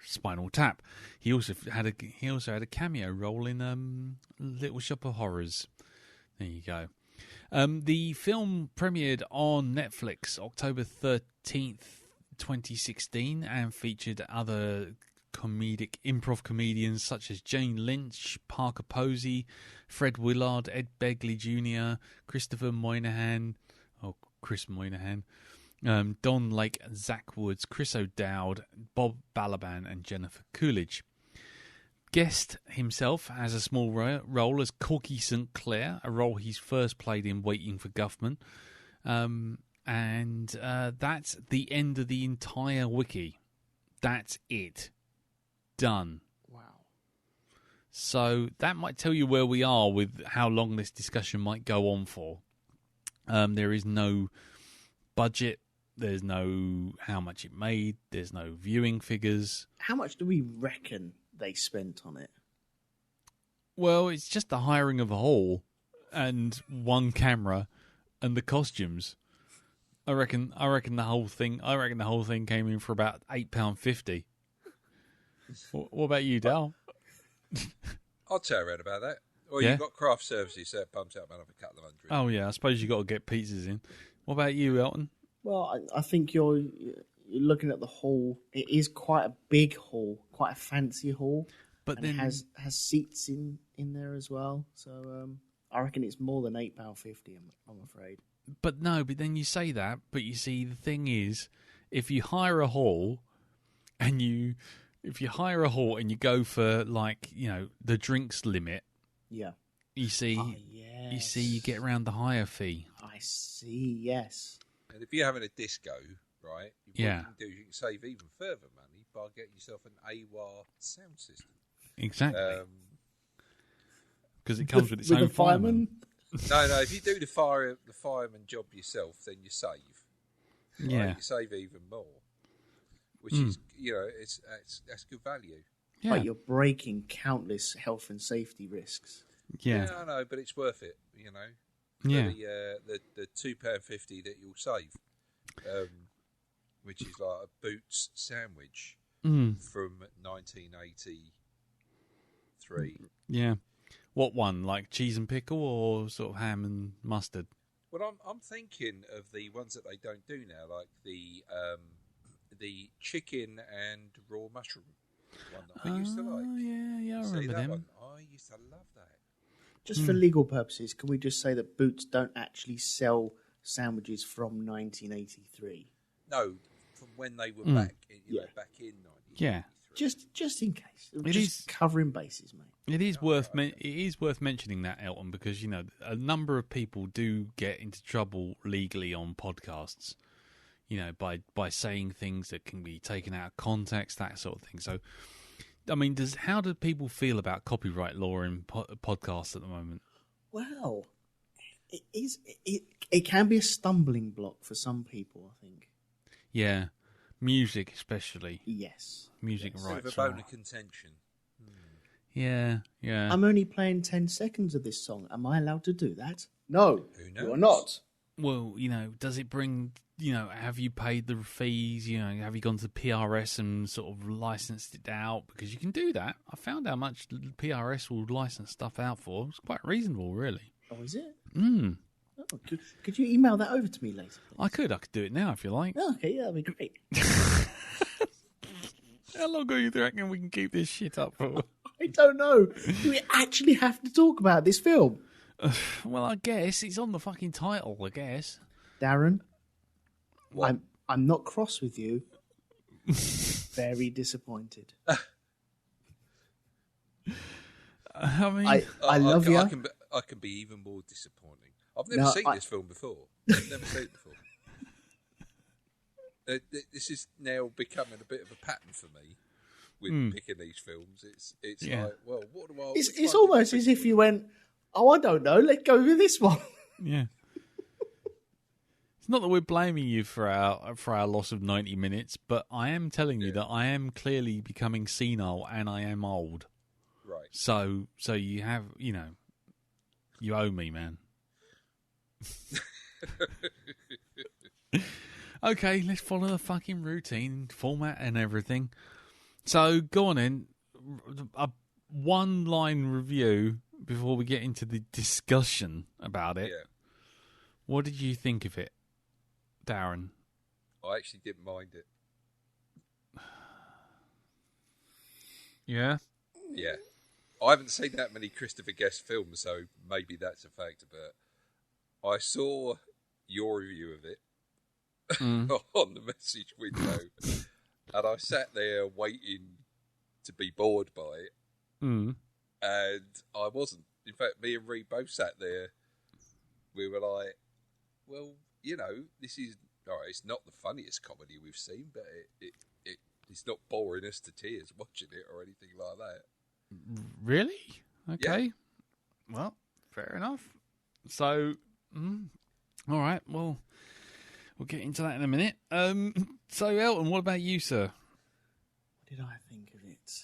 Spinal Tap. He also had a cameo role in Little Shop of Horrors. There you go. The film premiered on Netflix October 13th, 2016, and featured other improv comedians such as Jane Lynch, Parker Posey, Fred Willard, Ed Begley Jr., Chris Moynihan, Don Lake, Zach Woods, Chris O'Dowd, Bob Balaban, and Jennifer Coolidge. Guest himself has a small role as Corky St. Clair, a role he's first played in Waiting for Guffman. And that's the end of the entire wiki. That's it. Done. Wow. So that might tell you where we are with how long this discussion might go on for. There is no budget. There's no how much it made. There's no viewing figures. How much do we reckon they spent on it? Well, it's just the hiring of a hall and one camera and the costumes. I reckon the whole thing came in for about £8.50. What about you, Dal? I'll tell you about that. Or Yeah? you've got craft services, so it bumps out another couple of hundred. Oh yeah, I suppose you got to get pizzas in. What about you, Elton? Well, I think you're looking at the hall. It is quite a big hall, quite a fancy hall, But and then it has seats in there as well. So I reckon it's more than £8.50. I'm afraid. But then you say that, but you see the thing is, if you hire a hall and you go for the drinks limit, Yeah. you see you get around the higher fee. I see. Yes. And if you're having a disco, right, what you can do is you can save even further money by getting yourself an AWA sound system. Exactly. Because it comes with its own fireman. No, if you do the fireman job yourself, then you save. Right? Yeah. You save even more, which is that's good value. Yeah. But you're breaking countless health and safety risks. Yeah. I know, but it's worth it. Yeah. The £2.50 that you'll save, which is like a Boots sandwich from 1983. Yeah. What one? Like cheese and pickle or sort of ham and mustard? Well, I'm thinking of the ones that they don't do now, like the chicken and raw mushroom one that I used to like. Yeah, I remember that them. one. I used to love that. Just for legal purposes, can we just say that Boots don't actually sell sandwiches from 1983? No, from when they were back in 1983. Yeah. Just in case. It just is covering bases, mate. It is worth mentioning that, Elton, because a number of people do get into trouble legally on podcasts, by saying things that can be taken out of context, that sort of thing. So, I mean, how do people feel about copyright law in podcasts at the moment? Well, it can be a stumbling block for some people, I think. Yeah, music especially. Yes. Music Bit rights. of a bone of contention. Yeah. I'm only playing 10 seconds of this song. Am I allowed to do that? No. Who knows? You're not. Well, does it bring, have you paid the fees? Have you gone to the PRS and sort of licensed it out? Because you can do that. I found how much PRS will license stuff out for. It's quite reasonable, really. Oh, is it? Mm. Oh, could you email that over to me later? I could do it now if you like. Oh, okay, that'd be great. How long do you reckon we can keep this shit up for? I don't know. Do we actually have to talk about this film? Well, I guess it's on the fucking title. I guess. Darren, What? I'm not cross with you. Very disappointed. I mean, I love you. I can be even more disappointing. I've never seen this film before. I've never seen it before. This is now becoming a bit of a pattern for me with picking these films. It's like, well, what do I? It's almost as if you went, oh, I don't know, let's go with this one. Yeah. It's not that we're blaming you for our loss of 90 minutes, but I am telling you that I am clearly becoming senile and I am old. Right. So you have, you owe me, man. Okay, let's follow the fucking routine, format and everything. So go on in. A one-line review before we get into the discussion about it. Yeah. What did you think of it, Darren? I actually didn't mind it. Yeah? Yeah. I haven't seen that many Christopher Guest films, so maybe that's a factor, but I saw your review of it on the message window, and I sat there waiting to be bored by it, and I wasn't. In fact, me and Ree both sat there. We were like, well, this is... All right, it's not the funniest comedy we've seen, but it's not boring us to tears watching it or anything like that. Really? Okay. Yeah. Well, fair enough. So, all right. Well, we'll get into that in a minute. So, Elton, what about you, sir? What did I think of it?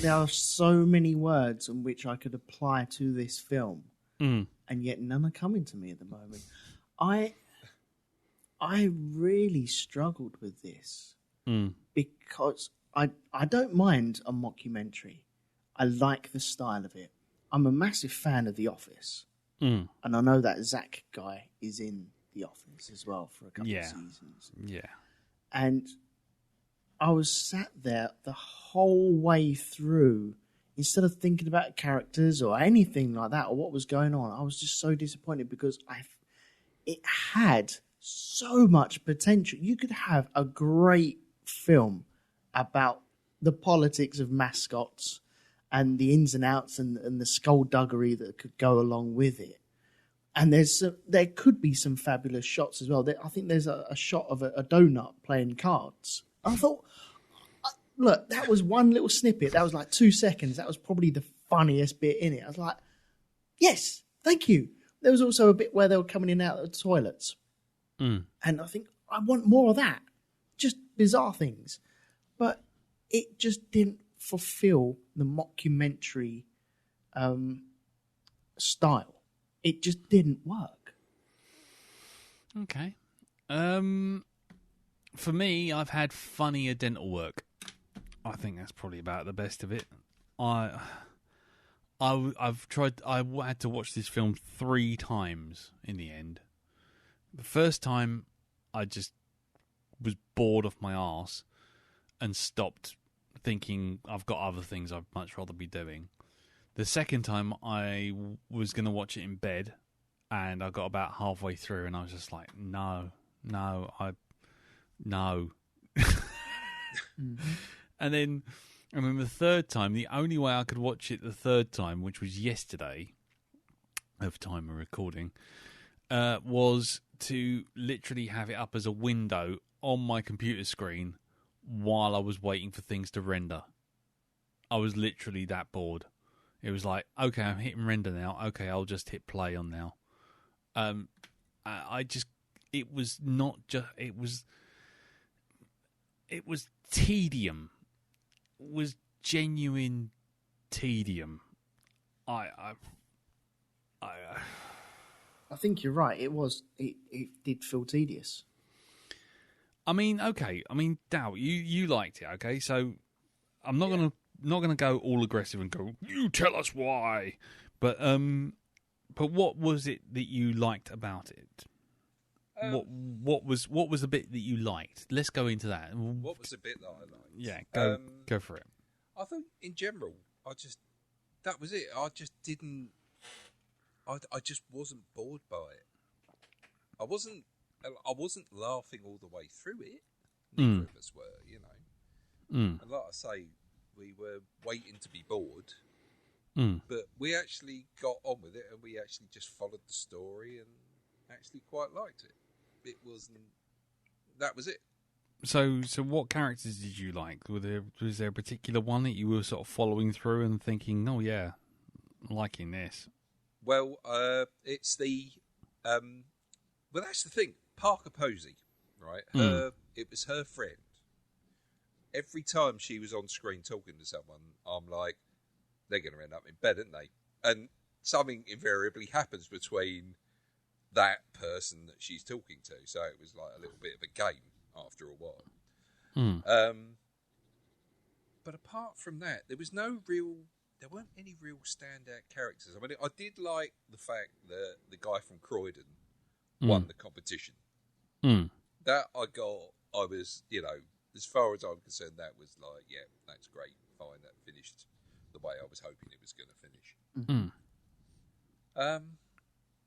There are so many words in which I could apply to this film, and yet none are coming to me at the moment. I really struggled with this because I don't mind a mockumentary. I like the style of it. I'm a massive fan of The Office, and I know that Zach guy is in The Office as well for a couple of seasons. Yeah. And I was sat there the whole way through, instead of thinking about characters or anything like that or what was going on. I was just so disappointed because it had so much potential. You could have a great film about the politics of Mascots and the ins and outs and the skullduggery that could go along with it. And there could be some fabulous shots as well. I think there's a shot of a donut playing cards. I thought, look, that was one little snippet. That was like 2 seconds. That was probably the funniest bit in it. I was like, yes, thank you. There was also a bit where they were coming in and out of the toilets. And I think, I want more of that. Just bizarre things. But it just didn't fulfill the mockumentary style. It just didn't work. Okay. For me, I've had funnier dental work. I think that's probably about the best of it. I've tried. I had to watch this film 3 times in the end. The first time, I just was bored off my arse and stopped, thinking I've got other things I'd much rather be doing. The second time, I was going to watch it in bed, and I got about halfway through, and I was just like, no. And then the third time, the only way I could watch it the third time, which was yesterday, of time of recording, was to literally have it up as a window on my computer screen while I was waiting for things to render. I was literally that bored. It was like, okay, I'm hitting render now. Okay, I'll just hit play on now. It was not just, it was tedium. It was genuine tedium. I think you're right. It did feel tedious. I mean, okay. I mean, Dow, you liked it, okay? So I'm not gonna go all aggressive and go, you tell us why. But what was it that you liked about it? What was the bit that you liked? Let's go into that. What was the bit that I liked? Yeah, go for it. I think in general, that was it. I just didn't. I just wasn't bored by it. I wasn't laughing all the way through it. Neither of us were, And like I say, we were waiting to be bored, But we actually got on with it, and we actually just followed the story, and actually quite liked it. It wasn't. That was it. So what characters did you like? Was there a particular one that you were sort of following through and thinking, oh yeah, I'm liking this? Well, it's the. Well, that's the thing. Parker Posey, right? It was her friend. Every time she was on screen talking to someone, I'm like, they're going to end up in bed, aren't they? And something invariably happens between that person that she's talking to. So it was like a little bit of a game after a while. But apart from that, there weren't any real standout characters. I mean, I did like the fact that the guy from Croydon won the competition. That I was, as far as I'm concerned, that was like, yeah, that's great, fine, that finished the way I was hoping it was going to finish.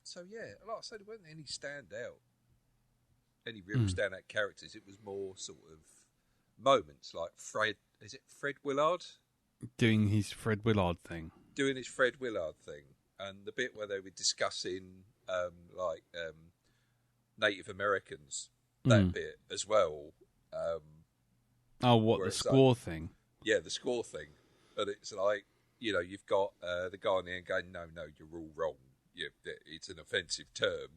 So yeah, like I said, there weren't any real standout characters. It was more sort of moments like Fred. Is it Fred Willard doing his Fred Willard thing? Doing his Fred Willard thing, and the bit where they were discussing Native Americans. That bit as well. The score thing? Yeah, the score thing. And it's like, you've got the guy on the end going, no, you're all wrong. Yeah, it's an offensive term,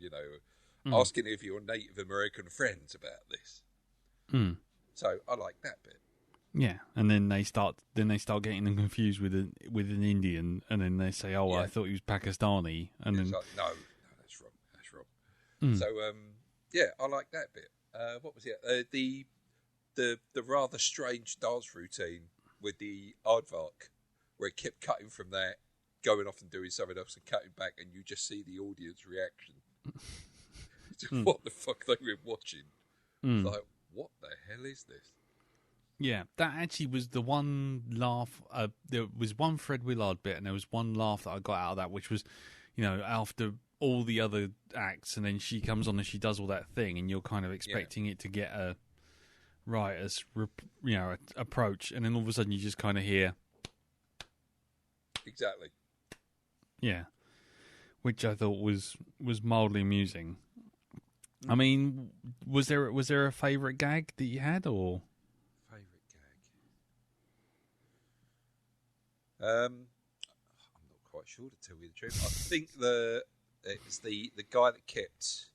asking if your Native American friends about this. So I like that bit. Yeah, and then they start getting them confused with an Indian, and then they say, "Oh, I thought he was Pakistani," and then like, no, that's wrong. So yeah, I like that bit. What was it? The rather strange dance routine with the aardvark, where it kept cutting from that, going off and doing something else, and cutting back, and you just see the audience reaction to what the fuck they were watching. It's like, what the hell is this? Yeah, that actually was the one laugh. There was one Fred Willard bit, and there was one laugh that I got out of that, which was, after all the other acts, and then she comes on and she does all that thing, and you're kind of expecting it to get a writer's, approach, and then all of a sudden you just kind of hear, exactly. Yeah, which I thought was mildly amusing. I mean, was there a favourite gag that you had, or? I'm not quite sure, to tell you the truth. I think it's the guy that kept.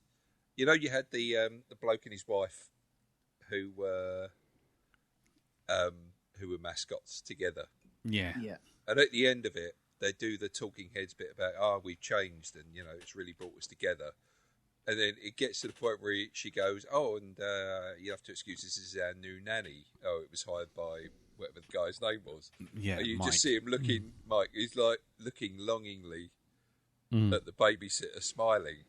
You had the bloke and his wife who were mascots together. Yeah. And at the end of it, they do the talking heads bit about we've changed, and it's really brought us together. And then it gets to the point where she goes, and you have to excuse, this is our new nanny. Oh, it was hired by whatever the guy's name was. Yeah, and you Mike. just see him looking, Mike, he's like looking longingly at the babysitter smiling.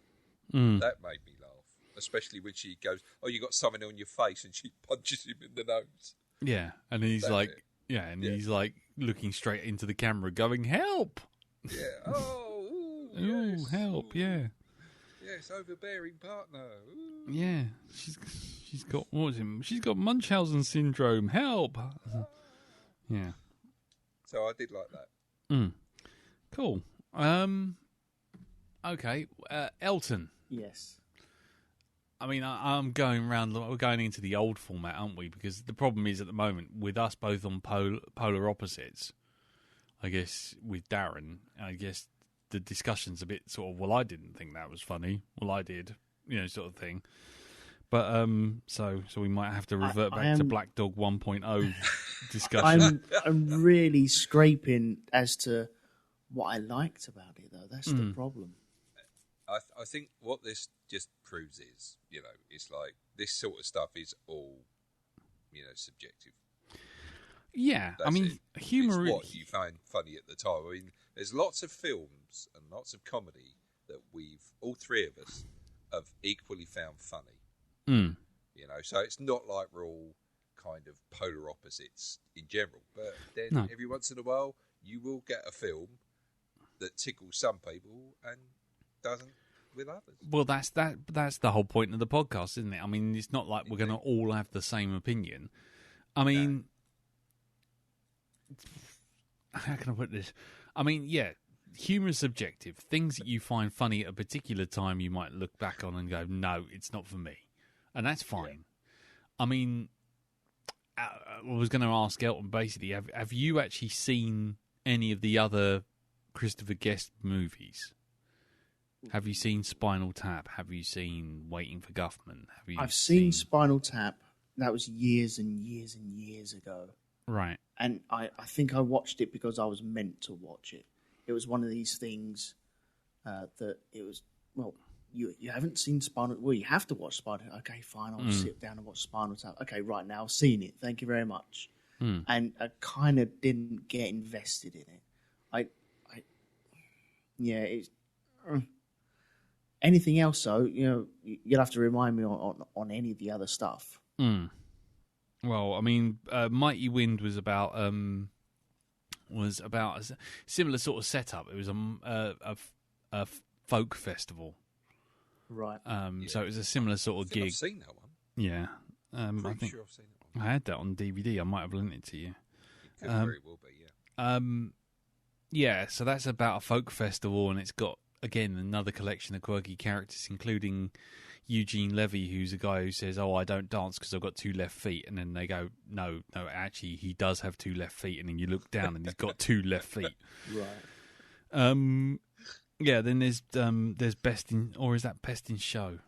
That made me laugh, especially when she goes, you got something on your face, and she punches him in the nose. Yeah, and he's he's like looking straight into the camera going, help! Yeah, ooh, Ooh, yes. help, Ooh. yeah. Yes, overbearing partner. Ooh. Yeah, she's got, what was it? She's got Munchausen syndrome, help! Yeah. So I did like that. Cool. Okay, Elton. Yes. I mean, I'm going around. We're going into the old format, aren't we? Because the problem is, at the moment, with us both on polar opposites, I guess with Darren, I guess the discussion's a bit sort of, well, I didn't think that was funny. Well, I did, sort of thing. But so we might have to revert back to Black Dog 1.0 discussion. I'm really scraping as to what I liked about it, though. That's the problem. I think what this just proves is, it's like this sort of stuff is all, subjective. Yeah, That's I mean, humor is what you find funny at the time. I mean, there's lots of films and lots of comedy that all three of us, have equally found funny. So it's not like we're all kind of polar opposites in general. But then every once in a while, you will get a film that tickles some people and doesn't with others. Well, that's the whole point of the podcast, isn't it? I mean, it's not like we're going to all have the same opinion. I mean, how can I put this? I mean, yeah, humour is subjective. Things that you find funny at a particular time, you might look back on and go, no, it's not for me. And that's fine. Yeah. I mean, I was going to ask Elton, basically, have you actually seen any of the other Christopher Guest movies? Have you seen Spinal Tap? Have you seen Waiting for Guffman? I've seen Spinal Tap. That was years and years and years ago. Right. And I think I watched it because I was meant to watch it. It was one of these things that it was, well, you haven't seen Spinal... Well, you have to watch Spinal Tap. Okay, fine, I'll sit down and watch Spinal Tap. Okay, right, now I've seen it. Thank you very much. And I kind of didn't get invested in it. It's... Anything else, though, you'll have to remind me on any of the other stuff. Well, I mean, Mighty Wind was about a similar sort of setup. It was a folk festival, right? So it was a similar sort of gig. I've seen that one. Yeah, I think sure I've seen that one. I had that on DVD. I might have lent it to you. It could very well be, yeah. Yeah, so that's about a folk festival, and it's got, again, another collection of quirky characters, including Eugene Levy, who's a guy who says, "Oh, I don't dance because I've got 2 left feet," and then they go, "No, actually, he does have 2 left feet," and then you look down and he's got 2 left feet. Right. Yeah. Then there's Best in, or is that Best in Show?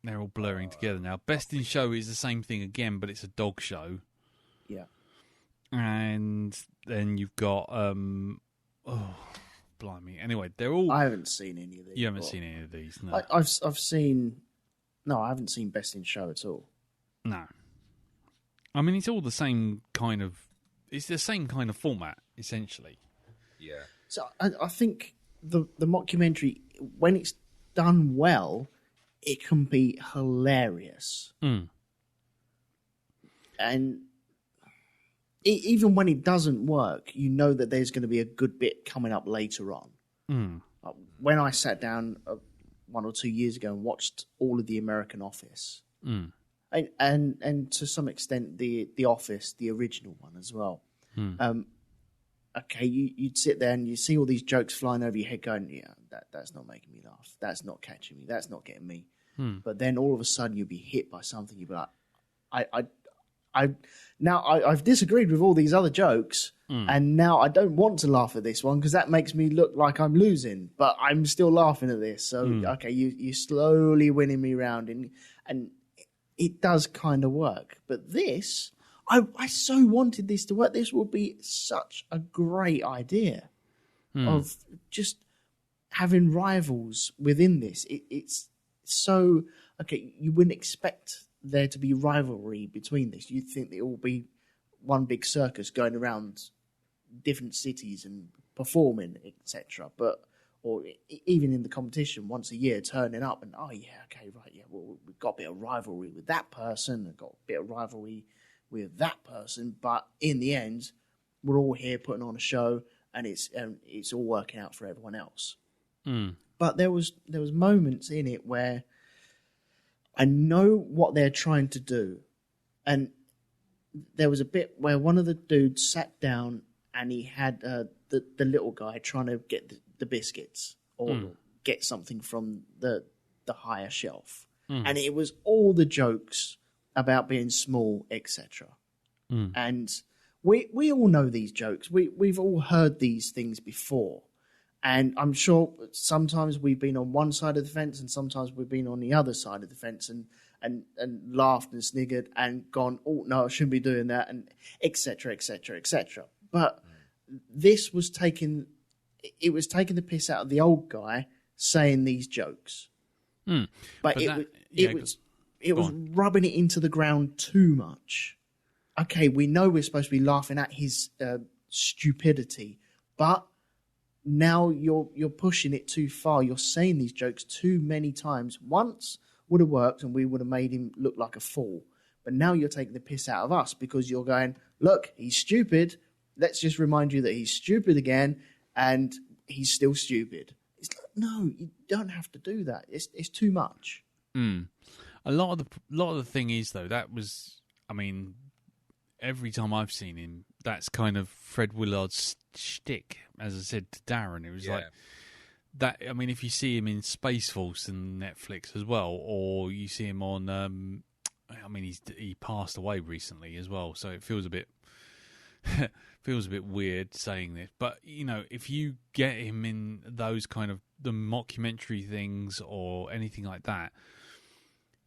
They're all blurring together now. Best in Show is the same thing again, but it's a dog show. Yeah. And then you've got blimey. Anyway, they're all... I haven't seen any of these. You haven't seen any of these, no. I've seen... No, I haven't seen Best in Show at all. No. I mean, it's all the same kind of... It's the same kind of format, essentially. Yeah. So I think the mockumentary, when it's done well, it can be hilarious. And even when it doesn't work, you know that there's going to be a good bit coming up later on. When I sat down 1 or 2 years ago and watched all of The American Office, and to some extent the Office, the original one as well. Okay, you'd sit there and you see all these jokes flying over your head going, yeah, that's not making me laugh. That's not catching me. That's not getting me. But then all of a sudden you'll be hit by something. You'll be like, I've disagreed with all these other jokes, and now I don't want to laugh at this one because that makes me look like I'm losing, but I'm still laughing at this. So, okay, you're slowly winning me round, and it does kind of work. But this... I so wanted this to work. This would be such a great idea of just having rivals within this. It's so... Okay, you wouldn't expect there to be rivalry between this. You'd think it will be one big circus going around different cities and performing, etc. Or even in the competition once a year, turning up and, oh, yeah, okay, right, yeah, well, we've got a bit of rivalry with that person, we've got a bit of rivalry with that person, but in the end, we're all here putting on a show, and it's all working out for everyone else. But there was moments in it where I know what they're trying to do, and there was a bit where one of the dudes sat down and he had the little guy trying to get the biscuits or get something from the higher shelf, and it was all the jokes about being small, etc. And we all know these jokes. We've all heard these things before. And I'm sure sometimes we've been on one side of the fence and sometimes we've been on the other side of the fence and laughed and sniggered and gone, oh, no, I shouldn't be doing that, and etc., etc., etc. But this was taking the piss out of the old guy saying these jokes. But it was rubbing it into the ground too much. Okay, we know we're supposed to be laughing at his stupidity, but now you're pushing it too far. You're saying these jokes too many times. Once would have worked and we would have made him look like a fool. But now you're taking the piss out of us because you're going, look, he's stupid. Let's just remind you that he's stupid again and he's still stupid. It's like, no, you don't have to do that. It's too much. A lot of the thing is, though, that was, I mean, every time I've seen him, that's kind of Fred Willard's shtick, as I said to Darren. It was like that. I mean, if you see him in Space Force and Netflix as well, or you see him on, I mean, he passed away recently as well, so it feels a bit weird saying this. But you know, if you get him in those kind of the mockumentary things or anything like that,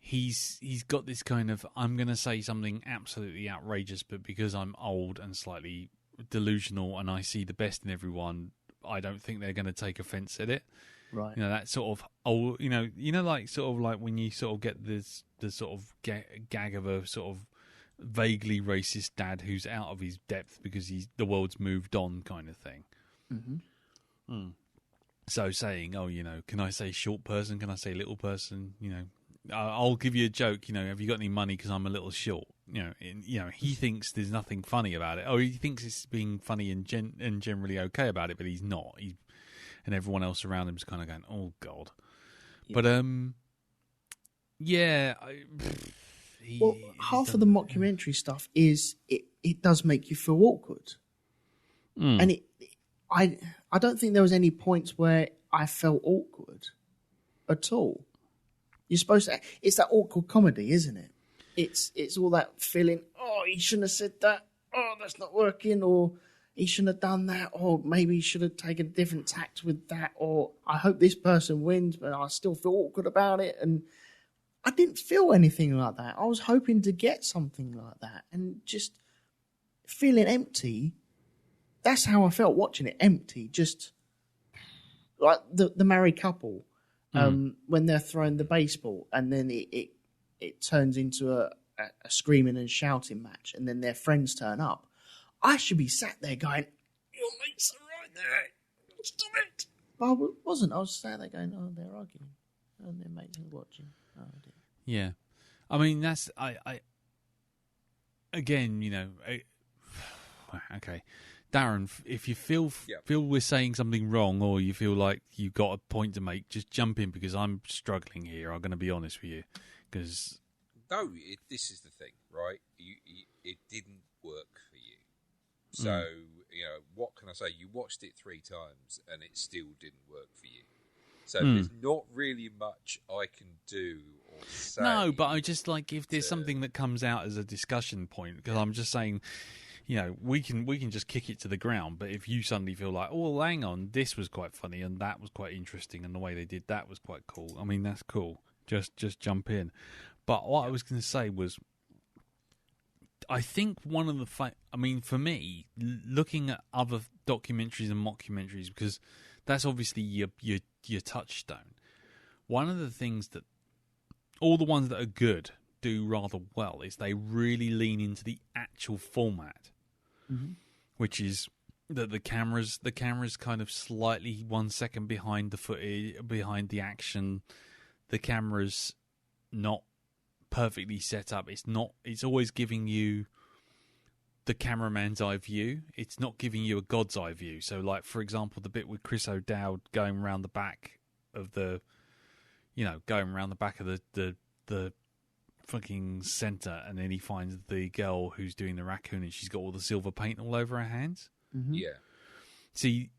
he's got this kind of, I'm going to say something absolutely outrageous, but because I'm old and slightly delusional and I see the best in everyone, I don't think they're going to take offence at it. Right. You know, that sort of old, you know, like sort of like when you sort of get the sort of gag of a sort of vaguely racist dad who's out of his depth because the world's moved on kind of thing. Mm-hmm. Mm. So saying, oh, you know, can I say short person? Can I say little person? You know, I'll give you a joke. You know, have you got any money because I'm a little short? You know, he thinks there's nothing funny about it. Oh, he thinks it's being funny and generally okay about it, but he's not. And everyone else around him's kind of going, oh God. Yeah. But yeah. Half of the mockumentary stuff is it does make you feel awkward, and I don't think there was any points where I felt awkward at all. You're supposed to. It's that awkward comedy, isn't it? It's all that feeling. Oh, he shouldn't have said that. Oh, that's not working. Or he shouldn't have done that. Or maybe he should have taken a different tact with that. Or I hope this person wins, but I still feel awkward about it. And I didn't feel anything like that. I was hoping to get something like that, and just feeling empty. That's how I felt watching it. Empty, just like the married couple. When they're throwing the baseball and then it turns into a screaming and shouting match, and then their friends turn up. I should be sat there going, your mates are right there, stop it. But I wasn't. I was sat there going, oh, they're arguing. Oh, their mates are watching. Oh, dear. Yeah. I mean, that's, I again, you know, okay. Darren, if you feel we're saying something wrong, or you feel like you've got a point to make, just jump in, because I'm struggling here. I'm going to be honest with you, because this is the thing, right? It didn't work for you. So you know, what can I say? You watched it 3 times and it still didn't work for you. So there's not really much I can do or say. No, but I just like, if there's something that comes out as a discussion point, because I'm just saying, you know, we can just kick it to the ground. But if you suddenly feel like, oh, well, hang on, this was quite funny and that was quite interesting and the way they did that was quite cool. I mean, that's cool. Just jump in. But what I was going to say was, I think one of the I mean, for me, looking at other documentaries and mockumentaries, because that's obviously your touchstone. One of the things that all the ones that are good do rather well is they really lean into the actual format, which is that the camera's kind of slightly 1 second behind the footage, behind the action. The camera's not perfectly set up. It's always giving you the cameraman's eye view. It's not giving you a God's eye view. So, like, for example, the bit with Chris O'Dowd going around the back of the fucking centre, and then he finds the girl who's doing the raccoon and she's got all the silver paint all over her hands. Mm-hmm. Yeah. See,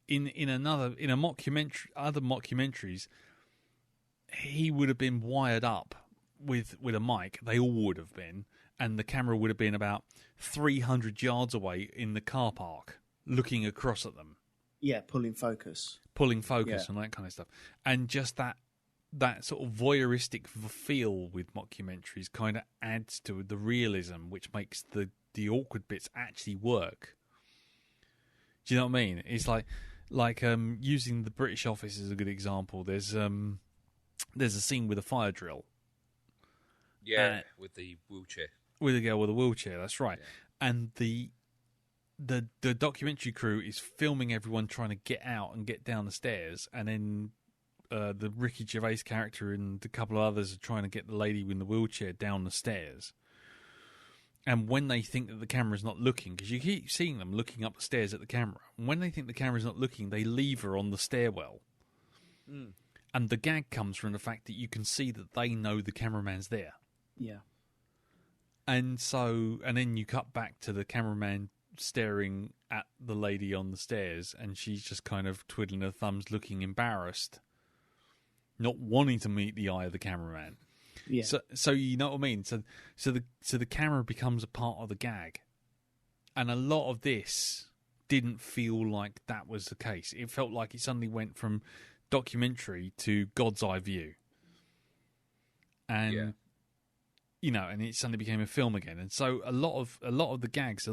in a mockumentary, other mockumentaries, he would have been wired up with a mic. They all would have been, and the camera would have been about 300 yards away in the car park, looking across at them. Yeah, pulling focus and that kind of stuff. And just that sort of voyeuristic feel with mockumentaries kind of adds to the realism, which makes the awkward bits actually work. Do you know what I mean? It's like using the British Office as a good example. There's a scene with a fire drill. Yeah, with the wheelchair. With a girl with a wheelchair, that's right. Yeah. And the documentary crew is filming everyone trying to get out and get down the stairs, and then the Ricky Gervais character and a couple of others are trying to get the lady in the wheelchair down the stairs. And when they think that the camera's not looking, because you keep seeing them looking up the stairs at the camera, and when they think the camera's not looking, they leave her on the stairwell. Mm. And the gag comes from the fact that you can see that they know the cameraman's there. Yeah. And then you cut back to the cameraman staring at the lady on the stairs, and she's just kind of twiddling her thumbs, looking embarrassed, not wanting to meet the eye of the cameraman. Yeah. So you know what I mean. So the camera becomes a part of the gag, and a lot of this didn't feel like that was the case. It felt like it suddenly went from documentary to God's eye view, and you know, and it suddenly became a film again. And so a lot of the gags,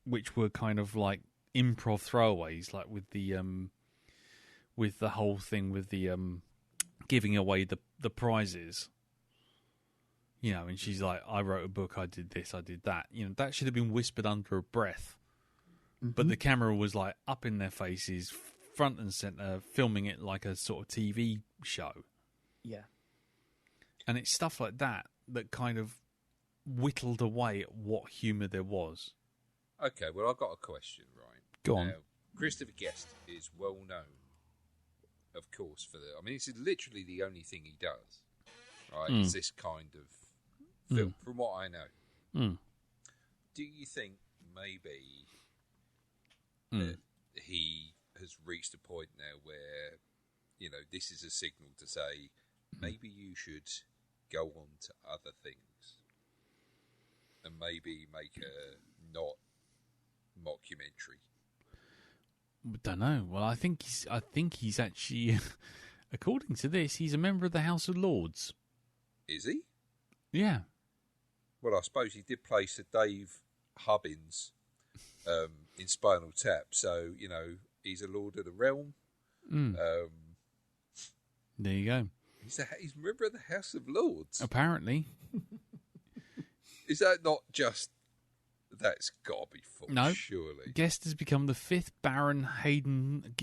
which were kind of like improv throwaways, like with the whole thing with the giving away the prizes. You know, and she's like, I wrote a book, I did this, I did that. You know, that should have been whispered under her breath. Mm-hmm. But the camera was like up in their faces, front and center, filming it like a sort of TV show. Yeah. And it's stuff like that kind of whittled away at what humour there was. Okay, well, I've got a question, right? Go on. Now, Christopher Guest is well known, of course, for the... I mean, it's literally the only thing he does, right? It's this kind of film, from what I know. Do you think maybe that he has reached a point now where, you know, this is a signal to say, maybe you should go on to other things and maybe make a not mockumentary? I don't know. Well, I think he's actually, according to this, he's a member of the House of Lords. Is he? Yeah. Well, I suppose he did play Sir Dave Hubbins in Spinal Tap, so, you know, he's a Lord of the Realm. There you go. He's a member of the House of Lords. Apparently. Is that not just... That's got to be false, no. Surely. Guest has become the fifth Baron Hayden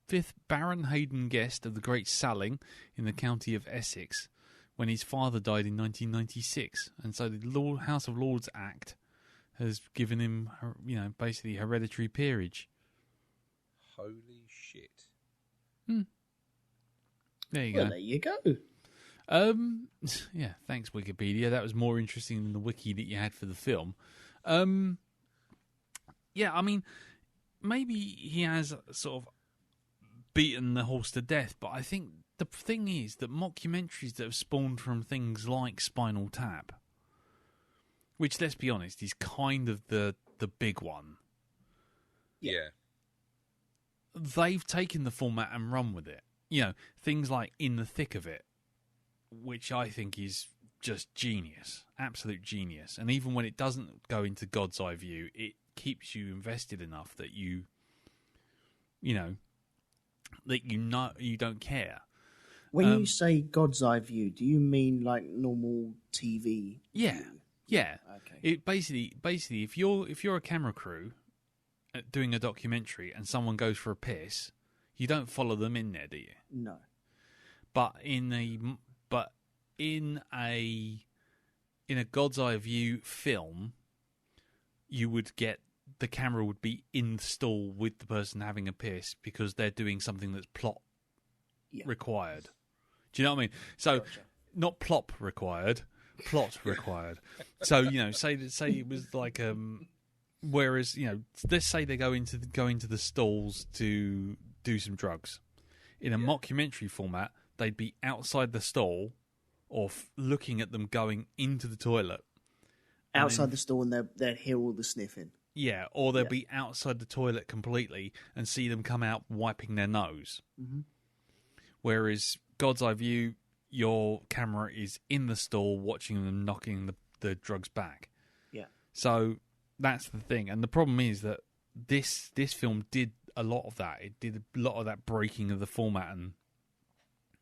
Guest of the Great Salling in the county of Essex, when his father died in 1996. And so the House of Lords Act has given him, you know, basically hereditary peerage. Holy shit. There you go. There you go. Yeah, thanks, Wikipedia. That was more interesting than the wiki that you had for the film. Yeah, I mean, maybe he has sort of beaten the horse to death, but I think the thing is that mockumentaries that have spawned from things like Spinal Tap, which, let's be honest, is kind of the big one. Yeah. They've taken the format and run with it. You know, things like In the Thick of It, which I think is just genius, absolute genius. And even when it doesn't go into God's eye view, it keeps you invested enough that you don't care. When you say God's eye view, do you mean like normal TV? Yeah, view? yeah. Okay. It basically, if you're a camera crew doing a documentary and someone goes for a piss, you don't follow them in there, do you? No. But in a God's eye view film, you would get the camera would be in the stall with the person having a piss because they're doing something that's plot required. Do you know what I mean? So, not plop required, plot required. So, you know, say it was like whereas, you know, let's say they go into the stalls to do some drugs. In a mockumentary format, they'd be outside the stall or looking at them going into the toilet. Outside the stall, and they'd hear all the sniffing. Yeah, or they'd be outside the toilet completely and see them come out wiping their nose. Mm-hmm. Whereas God's eye view, your camera is in the stall watching them knocking the drugs back. Yeah. So that's the thing. And the problem is that this film did a lot of that. It did a lot of that breaking of the format and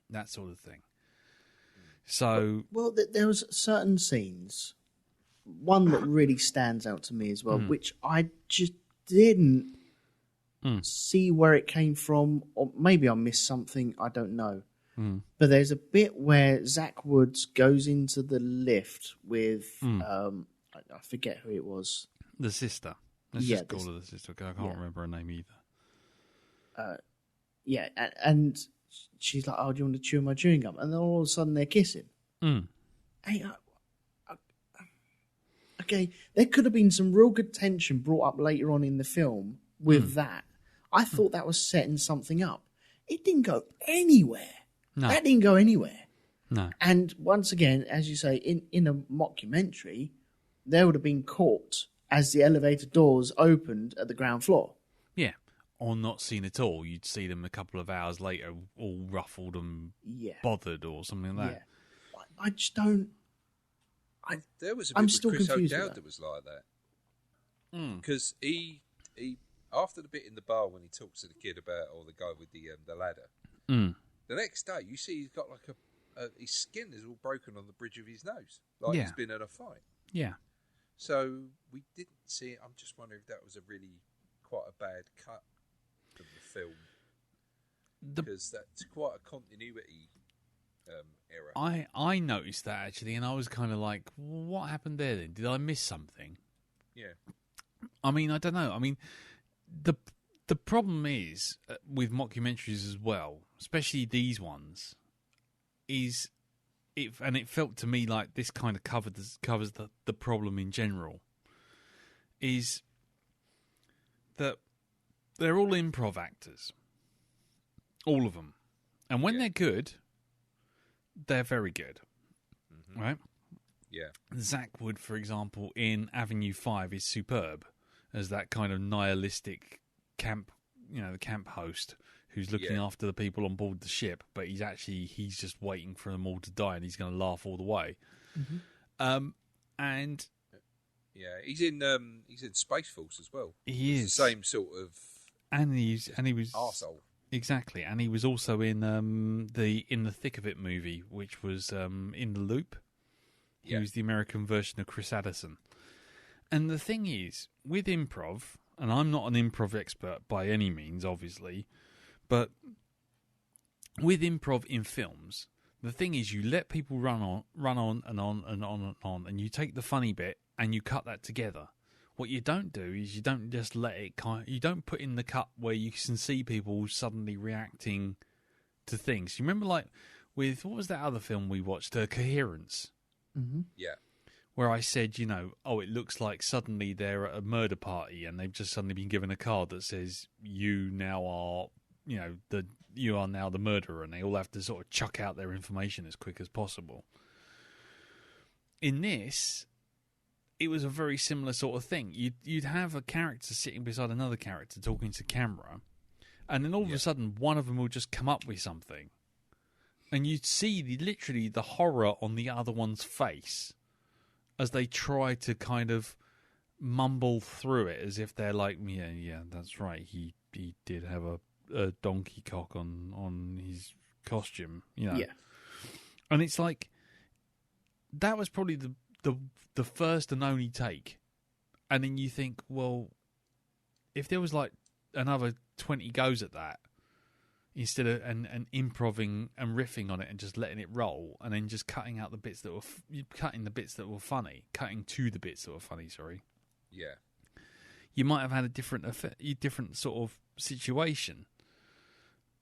that sort of thing. So... Well, there was certain scenes... One that really stands out to me as well, which I just didn't see where it came from, or maybe I missed something, I don't know. But there's a bit where Zach Woods goes into the lift with, I forget who it was. The sister. Let's just call her the sister, because I can't remember her name either. And she's like, oh, do you want to chew my chewing gum? And then all of a sudden they're kissing. I okay, there could have been some real good tension brought up later on in the film with that. I thought that was setting something up. It didn't go anywhere. No. That didn't go anywhere. No. And once again, as you say, in a mockumentary, they would have been caught as the elevator doors opened at the ground floor. Yeah. Or not seen at all. You'd see them a couple of hours later, all ruffled and bothered or something like that. Yeah. I just don't... There was a bit I'm with still Chris confused O'Dowd with that was like that. Because he after the bit in the bar when he talks to the kid about, or the guy with the ladder, the next day you see he's got like his skin is all broken on the bridge of his nose, like he's been in a fight. Yeah. So we didn't see it. I'm just wondering if that was a really quite a bad cut of the film, because that's quite a continuity error. I noticed that actually, and I was kind of like, what happened there then? Did I miss something? Yeah. I mean, I don't know. I mean, the problem is with mockumentaries as well, especially these ones, is it felt to me like this kind of covers the problem in general, is that they're all improv actors, all of them, and when they're good, they're very good, right? Yeah. Zach Wood, for example, in Avenue 5 is superb as that kind of nihilistic camp, the camp host who's looking after the people on board the ship, but he's just waiting for them all to die and he's going to laugh all the way. And yeah, he's in Space Force as well. He is the same sort of, and he was arsehole. Exactly, and he was also in the In the Thick of It movie, which was In the Loop. He was the American version of Chris Addison. And the thing is, with improv, and I'm not an improv expert by any means, obviously, but with improv in films, the thing is you let people run on and on and on and on, and you take the funny bit and you cut that together. What you don't do is you don't just let it you don't put in the cut where you can see people suddenly reacting to things. You remember, like, with, what was that other film we watched, Coherence? Yeah. Where I said, it looks like suddenly they're at a murder party and they've just suddenly been given a card that says, you now are, you are now the murderer, and they all have to sort of chuck out their information as quick as possible. In this, it was a very similar sort of thing. You'd have a character sitting beside another character talking to camera, and then all of a sudden one of them will just come up with something, and you'd see literally the horror on the other one's face as they try to kind of mumble through it as if they're like, yeah, that's right, he did have a donkey cock on his costume, Yeah. And it's like, that was probably the first and only take. And then you think, well, if there was like another 20 goes at that, instead of and improving and riffing on it and just letting it roll, and then just cutting out the bits that were cutting to the bits that were funny, sorry. Yeah. You might have had a different sort of situation.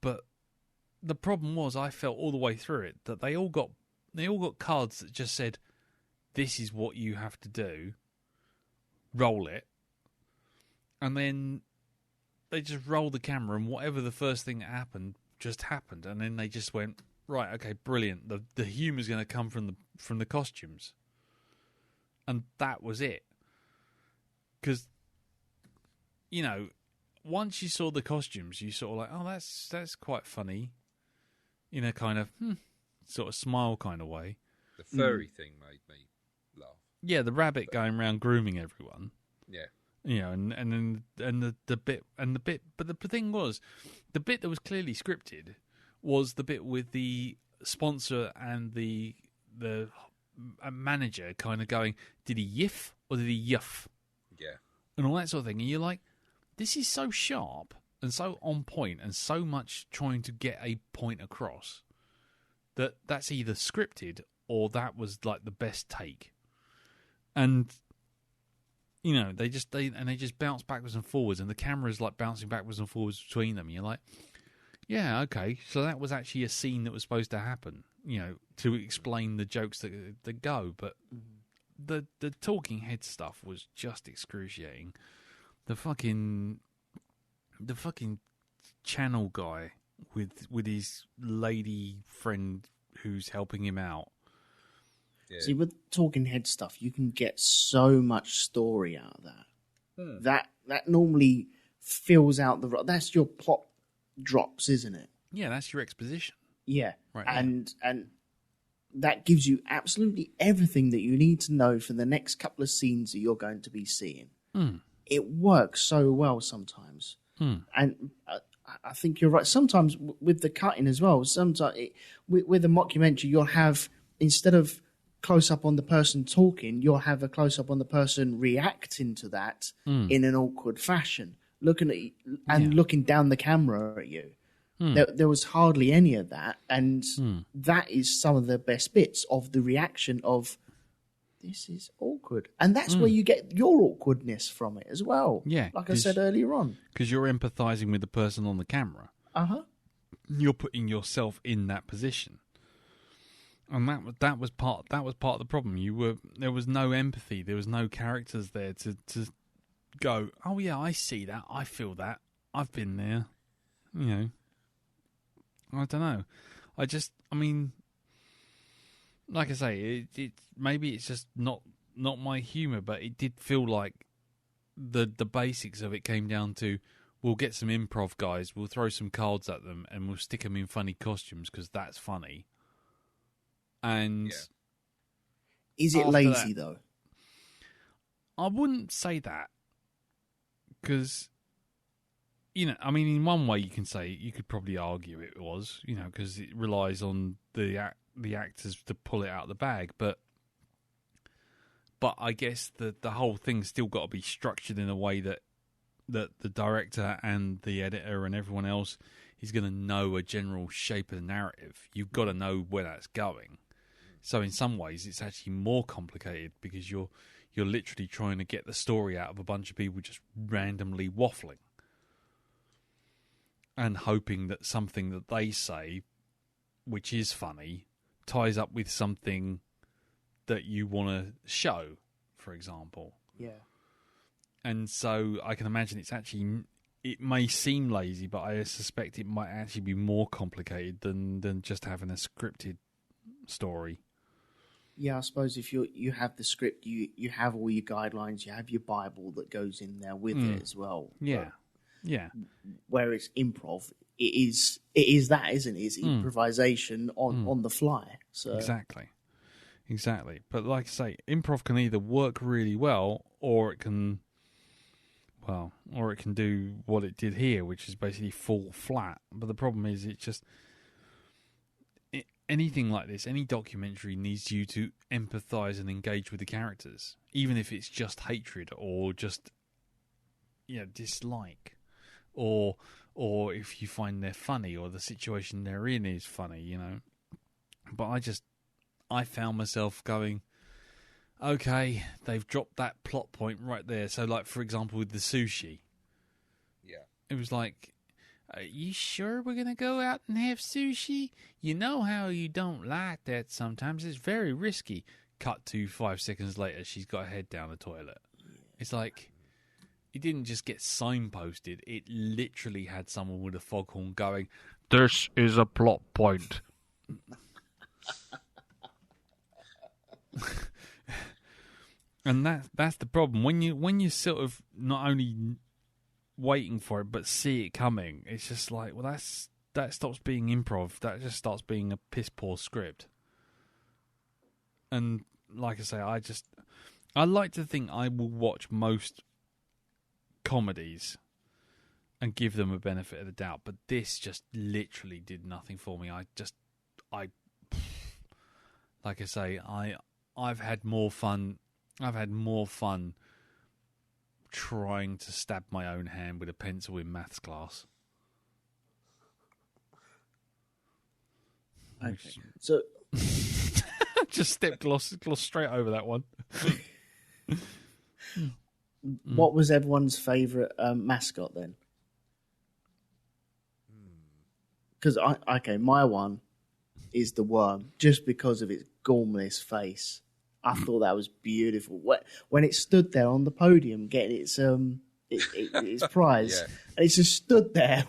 But the problem was, I felt all the way through it that they all got cards that just said, this is what you have to do, roll it, and then they just rolled the camera, and whatever the first thing that happened just happened, and then they just went, right, okay, brilliant. The humour's going to come from the costumes, and that was it. Because, once you saw the costumes, you sort of like, oh, that's quite funny, in a kind of sort of smile kind of way. The furry thing made me laugh. Yeah, the rabbit going around grooming everyone. Yeah. And the bit, but the thing was, the bit that was clearly scripted was the bit with the sponsor and the manager kind of going, did he yiff or did he yuff? Yeah. And all that sort of thing. And you're like, this is so sharp and so on point and so much trying to get a point across that's either scripted or that was like the best take. And they just bounce backwards and forwards, and the camera's like bouncing backwards and forwards between them. And you're like, yeah, okay, so that was actually a scene that was supposed to happen, to explain the jokes that go. But the talking head stuff was just excruciating. The fucking channel guy with his lady friend who's helping him out. Yeah. See, with talking head stuff, you can get so much story out of that. That normally fills out that's your plot drops, isn't it? Yeah, that's your exposition. Yeah, Right, and that gives you absolutely everything that you need to know for the next couple of scenes that you're going to be seeing. It works so well sometimes, and I think you're right. Sometimes with the cutting as well. Sometimes with a mockumentary, you'll have, instead of close up on the person talking, you'll have a close up on the person reacting to that in an awkward fashion, looking at you, and looking down the camera at you. There was hardly any of that, and that is some of the best bits of the reaction of, this is awkward. And that's where you get your awkwardness from it as well. Yeah. Like I said earlier on. Because you're empathizing with the person on the camera. Uh-huh. You're putting yourself in that position. And that was part of the problem. There was no empathy. There was no characters there to go, oh yeah, I see that. I feel that. I've been there. You know. I don't know. Like I say, it maybe it's just not my humour, but it did feel like the basics of it came down to, we'll get some improv guys, we'll throw some cards at them, and we'll stick them in funny costumes because that's funny. And is it lazy though? I wouldn't say that, because, you know, I mean, in one way you could probably argue it was, you know, because it relies on the actors to pull it out of the bag, but I guess the whole thing's still got to be structured in a way that the director and the editor and everyone else is going to know a general shape of the narrative. You've got to know where that's going. So in some ways, it's actually more complicated because you're literally trying to get the story out of a bunch of people just randomly waffling and hoping that something that they say, which is funny, ties up with something that you want to show, for example. Yeah. And so I can imagine it may seem lazy, but I suspect it might actually be more complicated than just having a scripted story. Yeah, I suppose if you have the script, you have all your guidelines, you have your Bible that goes in there with it as well. Yeah. Yeah. Where it's improv, it is that, isn't it? It's improvisation on the fly. So Exactly. But like I say, improv can either work really well or it can do what it did here, which is basically fall flat. But the problem is anything like this, any documentary needs you to empathize and engage with the characters, even if it's just hatred or just, you know, dislike, or if you find they're funny or the situation they're in is funny, you know. But I found myself going, okay, they've dropped that plot point right there. So, like, for example, with the sushi, it was like, are you sure we're going to go out and have sushi? You know how you don't like that sometimes. It's very risky. Cut to 5 seconds later, she's got her head down the toilet. It's like, it didn't just get signposted. It literally had someone with a foghorn going, this is a plot point. And that's the problem. When you sort of not only waiting for it but see it coming, it's just like, well, that stops being improv. That just starts being a piss poor script. And like I say, I like to think I will watch most comedies and give them a benefit of the doubt, but this just literally did nothing for me. Like I say, I've had more fun trying to stab my own hand with a pencil in maths class. Okay. So just step gloss straight over that one. what was everyone's favourite mascot then? Because my one is the worm, just because of its gormless face. I thought that was beautiful. When it stood there on the podium getting its prize, Yeah. and it just stood there,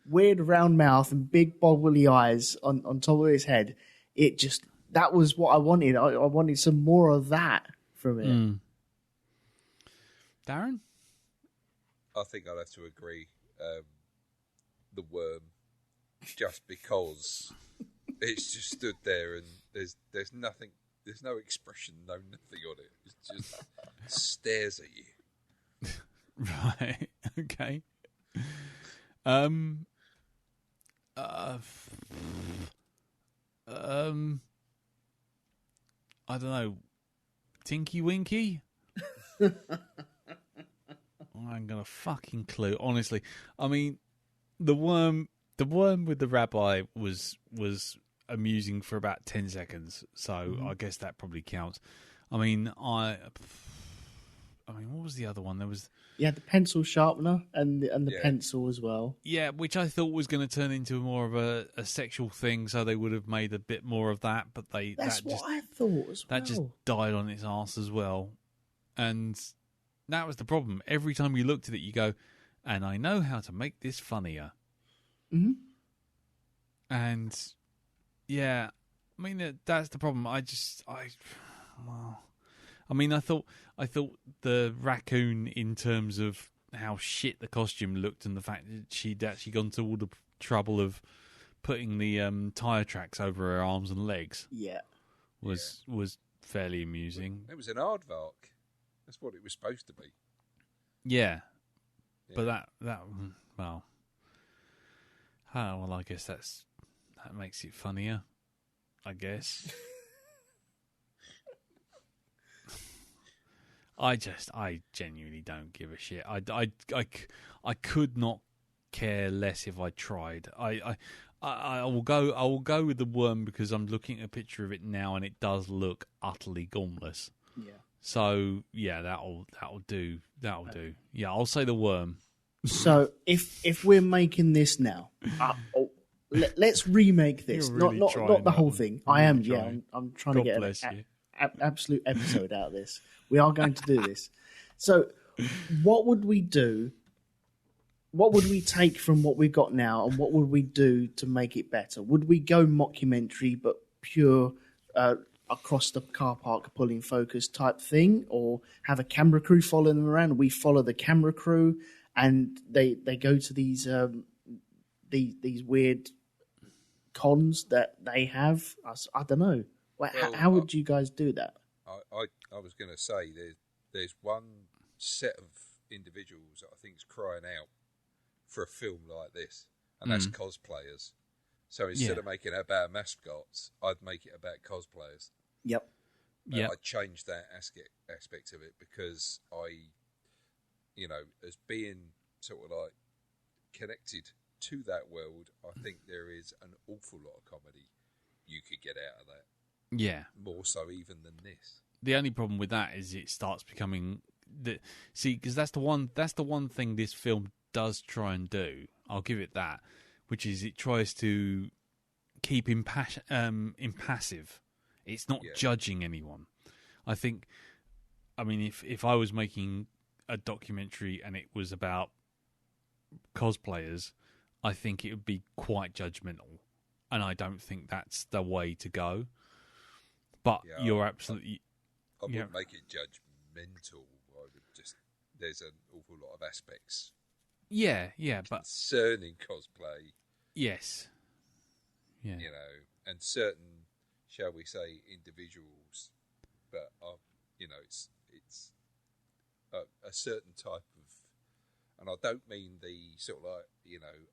weird round mouth and big boggly eyes on top of his head. That was what I wanted. I wanted some more of that from it. Darren? I think I'd have to agree. The worm, just because it's just stood there and there's nothing, there's no expression, no nothing on it. It just stares at you. Right. Okay. I don't know. Tinky Winky? I ain't got a fucking clue, honestly. I mean, the worm with the rabbi was amusing for about 10 seconds, so I guess that probably counts. I mean, what was the other one? There was The pencil sharpener and the pencil as well. Yeah, which I thought was going to turn into more of a sexual thing, so they would have made a bit more of that, but I thought as well. That just died on its arse as well. And that was the problem. Every time you looked at it, you go, and I know how to make this funnier. Mm-hmm. And, yeah, I mean, that's the problem. I thought the raccoon, in terms of how shit the costume looked and the fact that she'd actually gone to all the trouble of putting the tyre tracks over her arms and legs, was fairly amusing. It was an aardvark. That's what it was supposed to be. Yeah. But I guess that makes it funnier, I guess. I genuinely don't give a shit. I could not care less if I tried. I will go with the worm because I'm looking at a picture of it now and it does look utterly gormless. Yeah. So yeah, that'll do. That'll do. Yeah, I'll say the worm. So if we're making this now, let's remake this. Really Not the whole thing. You're I am. really trying. I'm trying God to get bless an you. absolute episode out of this. We are going to do this. So, what would we do? What would we take from what we've got now, and what would we do to make it better? Would we go mockumentary, but pure across the car park pulling focus type thing, or have a camera crew following them around? We follow the camera crew, and they go to these weird cons that they have. I don't know. How would you guys do that? I was going to say there's one set of individuals that I think is crying out for a film like this, and that's cosplayers. So instead of making it about mascots, I'd make it about cosplayers. Yep. I'd change that aspect of it because as being sort of like connected to that world, I think there is an awful lot of comedy you could get out of that. Yeah. More so even than this. The only problem with that is it starts becoming because that's the one thing this film does try and do. I'll give it that, which is it tries to keep impassive. It's not judging anyone. I think, if I was making a documentary and it was about cosplayers, I think it would be quite judgmental, and I don't think that's the way to go. But you're absolutely. I wouldn't make it judgmental. I would there's an awful lot of aspects. Yeah, but concerning cosplay. Yes. Yeah. And certain, shall we say, individuals, but it's a certain type of, and I don't mean the sort of like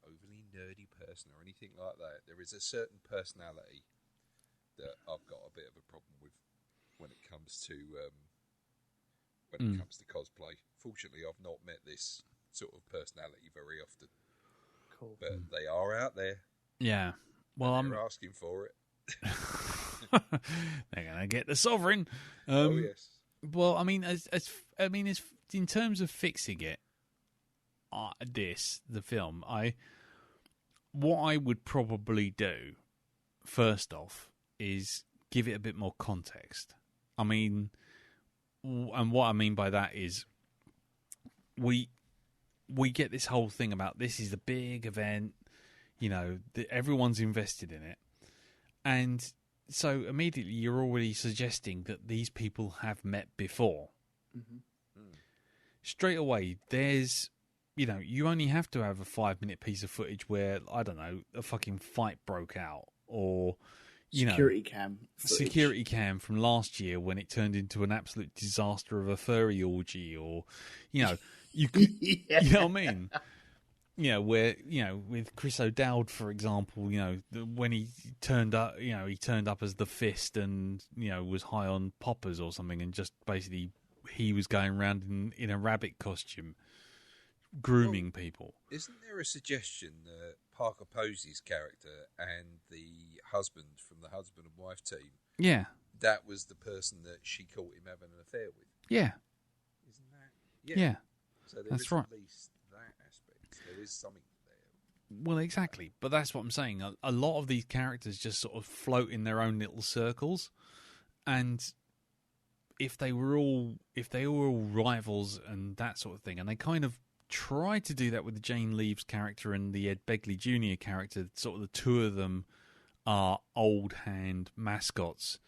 overly nerdy person or anything like that. There is a certain personality that I've got a bit of a problem with when it comes to cosplay. Fortunately, I've not met this sort of personality very often. Cool. But they are out there. Yeah. Well, I'm asking for it. They're gonna get the sovereign. Oh yes. Well, as in terms of fixing it, the film, what I would probably do first off is give it a bit more context. I mean, and what I mean by that is we get this whole thing about this is a big event, everyone's invested in it. And so immediately you're already suggesting that these people have met before. Mm-hmm. Straight away, there's, you only have to have a 5-minute piece of footage where, I don't know, a fucking fight broke out or, security cam footage. Security cam from last year when it turned into an absolute disaster of a furry orgy or, you could, Yeah. you know what I mean? Where, with Chris O'Dowd, for example, when he turned up, he turned up as the Fist and, was high on poppers or something and just basically he was going around in a rabbit costume grooming people. Isn't there a suggestion that Parker Posey's character and the husband from the husband and wife team, Yeah. that was the person that she caught him having an affair with? Yeah. Isn't that? Yeah. So there That's is right. at least that aspect. There is something there. Well, exactly. But that's what I'm saying. A lot of these characters just sort of float in their own little circles. And if they were all rivals and that sort of thing, and they kind of tried to do that with the Jane Leaves character and the Ed Begley Jr. character, sort of the two of them are old hand mascots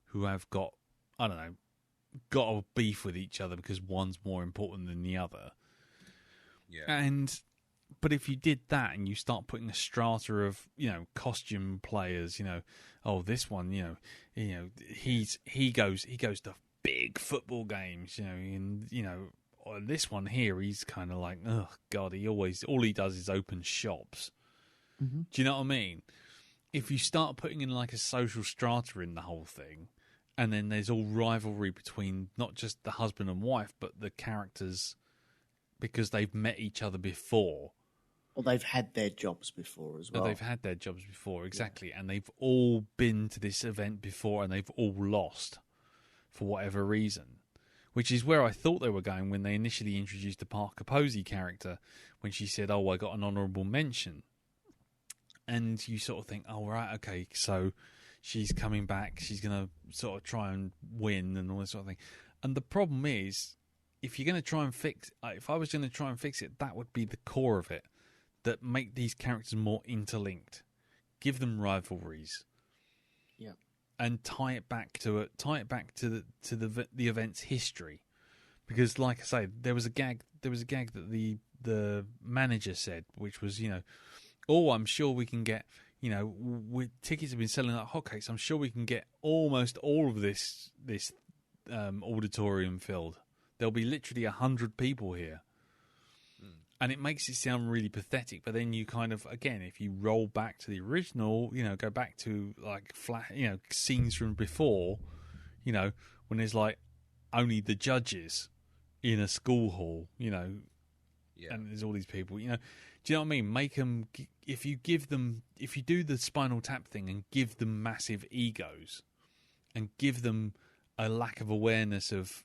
who have got a beef with each other because one's more important than the other. Yeah. But if you did that and you start putting a strata of, costume players, this one, he goes to big football games, and or this one here, he's kind of like, oh God, all he does is open shops. Mm-hmm. Do you know what I mean? If you start putting in like a social strata in the whole thing, and then there's all rivalry between not just the husband and wife, but the characters because they've met each other before. Or they've had their jobs before as well. They've had their jobs before, exactly. Yeah. And they've all been to this event before and they've all lost for whatever reason. Which is where I thought they were going when they initially introduced the Parker Posey character, when she said, oh, I got an honourable mention. And you sort of think, oh, right, okay, so she's coming back, she's going to sort of try and win and all this sort of thing. And the problem is, if you're going to try and if I was going to try and fix it, that would be the core of it. That make these characters more interlinked. Give them rivalries. Yeah. And tie it back to the event's history, because, like I say, there was a gag that the manager said, which was, oh, I'm sure we can get, tickets have been selling like hotcakes. I'm sure we can get almost all of this auditorium filled. There'll be literally 100 people here. And it makes it sound really pathetic, but then you kind of, again, if you roll back to the original, go back to like scenes from before, when there's like only the judges in a school hall, Yeah. and there's all these people, do you know what I mean? Make them, if you do the Spinal Tap thing and give them massive egos and give them a lack of awareness of,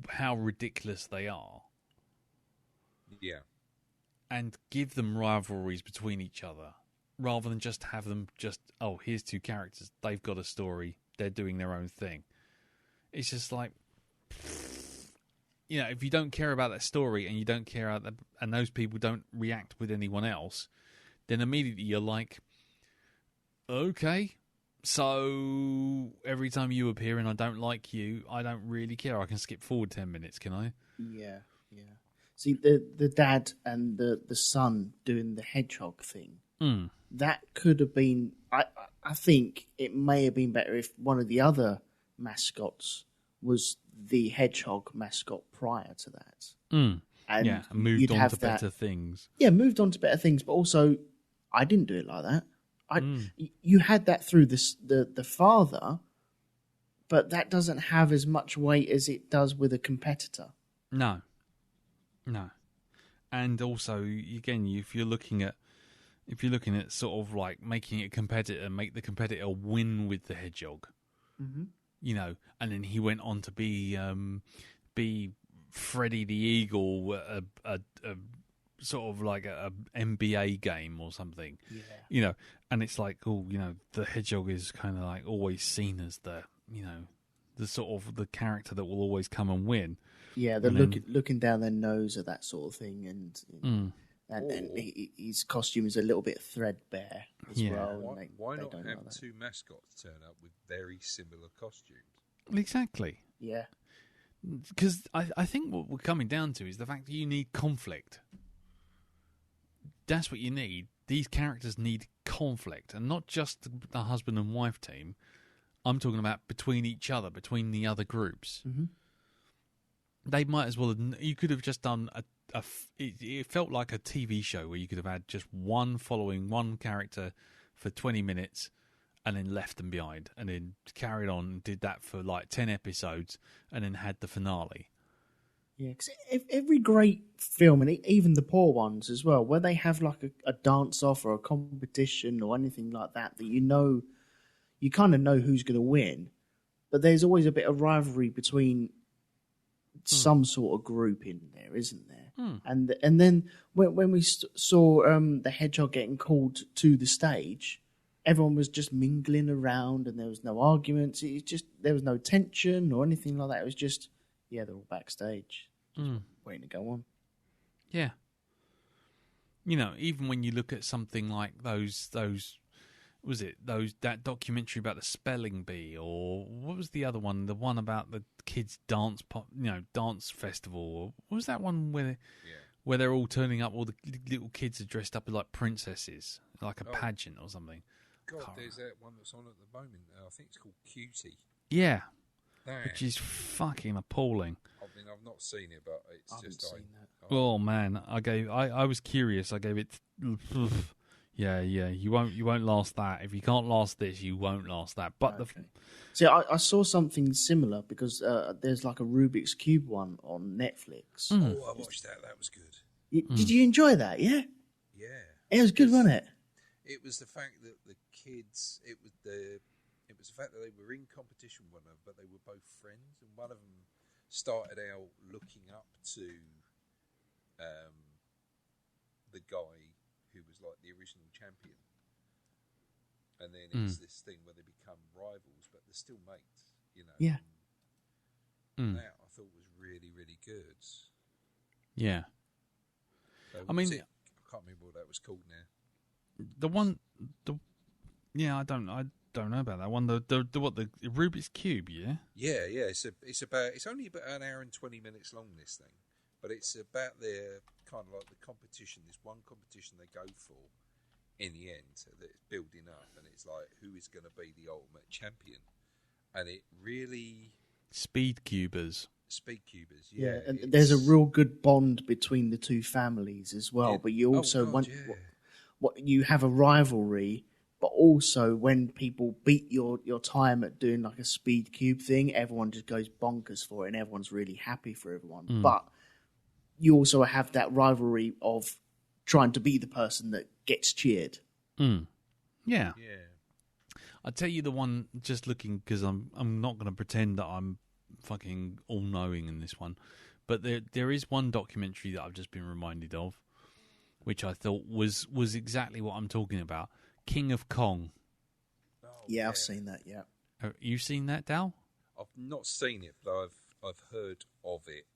how ridiculous they are. Yeah. And give them rivalries between each other rather than just have them here's two characters. They've got a story. They're doing their own thing. It's just like, if you don't care about that story and you don't care and those people don't react with anyone else, then immediately you're like, okay, so every time you appear and I don't like you, I don't really care. I can skip forward 10 minutes, can I? Yeah, yeah. See, the dad and the son doing the hedgehog thing, that could have been... I think it may have been better if one of the other mascots was the hedgehog mascot prior to that. And moved on to better things. Yeah, moved on to better things, but also, I didn't do it like that. You had that through the father, but that doesn't have as much weight as it does with a competitor. No. And also, again, if you're looking at sort of like making it a competitor, make the competitor win with the hedgehog, and then he went on to be Freddie the Eagle, a sort of like a NBA game or something, and it's like, the hedgehog is kind of like always seen as the the sort of the character that will always come and win. Yeah, they're looking down their nose at that sort of thing, and his costume is a little bit threadbare as well. Why not have two mascots turn up with very similar costumes? Exactly. Yeah. Because I think what we're coming down to is the fact that you need conflict. That's what you need. These characters need conflict, and not just the husband and wife team. I'm talking about between each other, between the other groups. Mm-hmm. They might as well have... You could have just done it felt like a TV show where you could have had just one following one character for 20 minutes and then left them behind, and then carried on and did that for like 10 episodes and then had the finale. Yeah, because every great film, and even the poor ones as well, where they have like a dance-off or a competition or anything like that, that you kind of know who's going to win, but there's always a bit of rivalry between some sort of group in there, isn't there? And then when we saw the hedgehog getting called to the stage, everyone was just mingling around, and there was no arguments. There was no tension or anything like that. It was just, they're all backstage, waiting to go on. Yeah. Even when you look at something like that documentary about the spelling bee, or what was the other one? The one about the kids' dance festival. What was that one where they're all turning up? All the little kids are dressed up as like princesses, like a pageant or something. God, there's that one that's on at the moment. I think it's called Cutie. Yeah, which is fucking appalling. I mean, I've not seen it, but it's seen that. Oh man, I was curious. I gave it. Yeah. You won't last that. If you can't last this, you won't last that. But See, I saw something similar because there's like a Rubik's Cube one on Netflix. Oh, I watched that. That was good. Did you enjoy that? Yeah. Yeah. It was good, wasn't it? It was the fact that the kids. It was the fact that they were in competition with one another, but they were both friends, and one of them started out looking up to the guy who was like the original champion, and then it's this thing where they become rivals, but they're still mates, Yeah. That I thought was really, really good. Yeah. So I mean, I can't remember what that was called now. I don't know about that one. The Rubik's Cube, yeah. Yeah. It's only about an hour and 20 minutes long. This thing, but it's about their kind of like the competition. This one competition they go for in the end that it's building up, and it's like who is going to be the ultimate champion, and it really Speed Cubers, yeah. And there's a real good bond between the two families as well. Yeah. But you also you have a rivalry. But also, when people beat your time at doing like a speed cube thing, everyone just goes bonkers for it, and everyone's really happy for everyone. But you also have that rivalry of trying to be the person that gets cheered. Yeah. I'll tell you the one, just looking, because I'm not going to pretend that I'm fucking all-knowing in this one, but there is one documentary that I've just been reminded of, which I thought was exactly what I'm talking about. King of Kong. Oh, yeah, I've seen that. Yeah, you seen that, Dal? I've not seen it, but I've heard of it.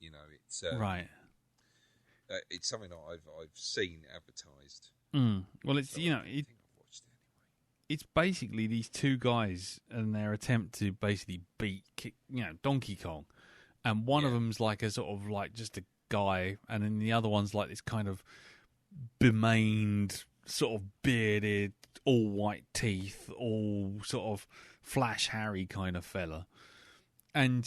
It's right. It's something that I've seen advertised. Well, it's I think I've watched it anyway. It's basically these two guys and their attempt to basically beat Donkey Kong, and one of them's like a sort of like just a guy, and then the other one's like this kind of bemaned, sort of bearded, all white teeth, all sort of Flash Harry kind of fella. And,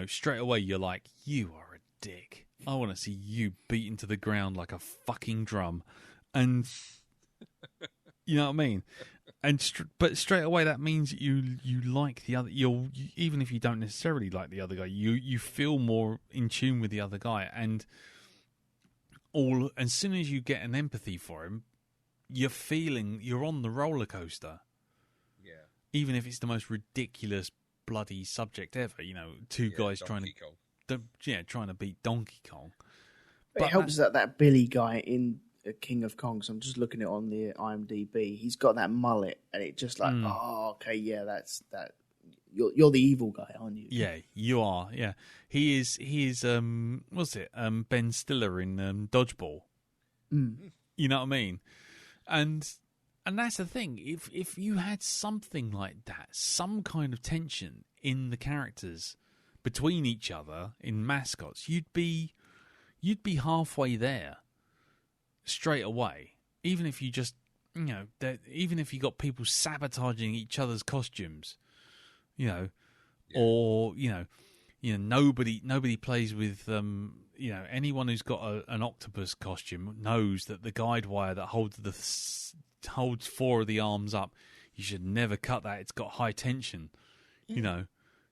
straight away you're like, you are a dick. I want to see you beaten to the ground like a fucking drum. And, you know what I mean? And but straight away that means you like the other. Even if you don't necessarily like the other guy, you feel more in tune with the other guy. And as soon as you get an empathy for him, you're on the roller coaster. Yeah. Even if it's the most ridiculous bloody subject ever, two guys trying to beat Donkey Kong. But it helps that Billy guy in King of Kong. So I'm just looking at it on the IMDb. He's got that mullet, and it just like, oh, okay, yeah, that's that. you're the evil guy, aren't you? Yeah, you are. Yeah, he is. What's it? Ben Stiller in Dodgeball. You know what I mean? And that's the thing. If you had something like that, some kind of tension in the characters between each other in Mascots, you'd be halfway there straight away. Even if you just, even if you got people sabotaging each other's costumes, or nobody plays with anyone who's got an octopus costume knows that the guide wire that holds 4 of the arms up, you should never cut that. It's got high tension.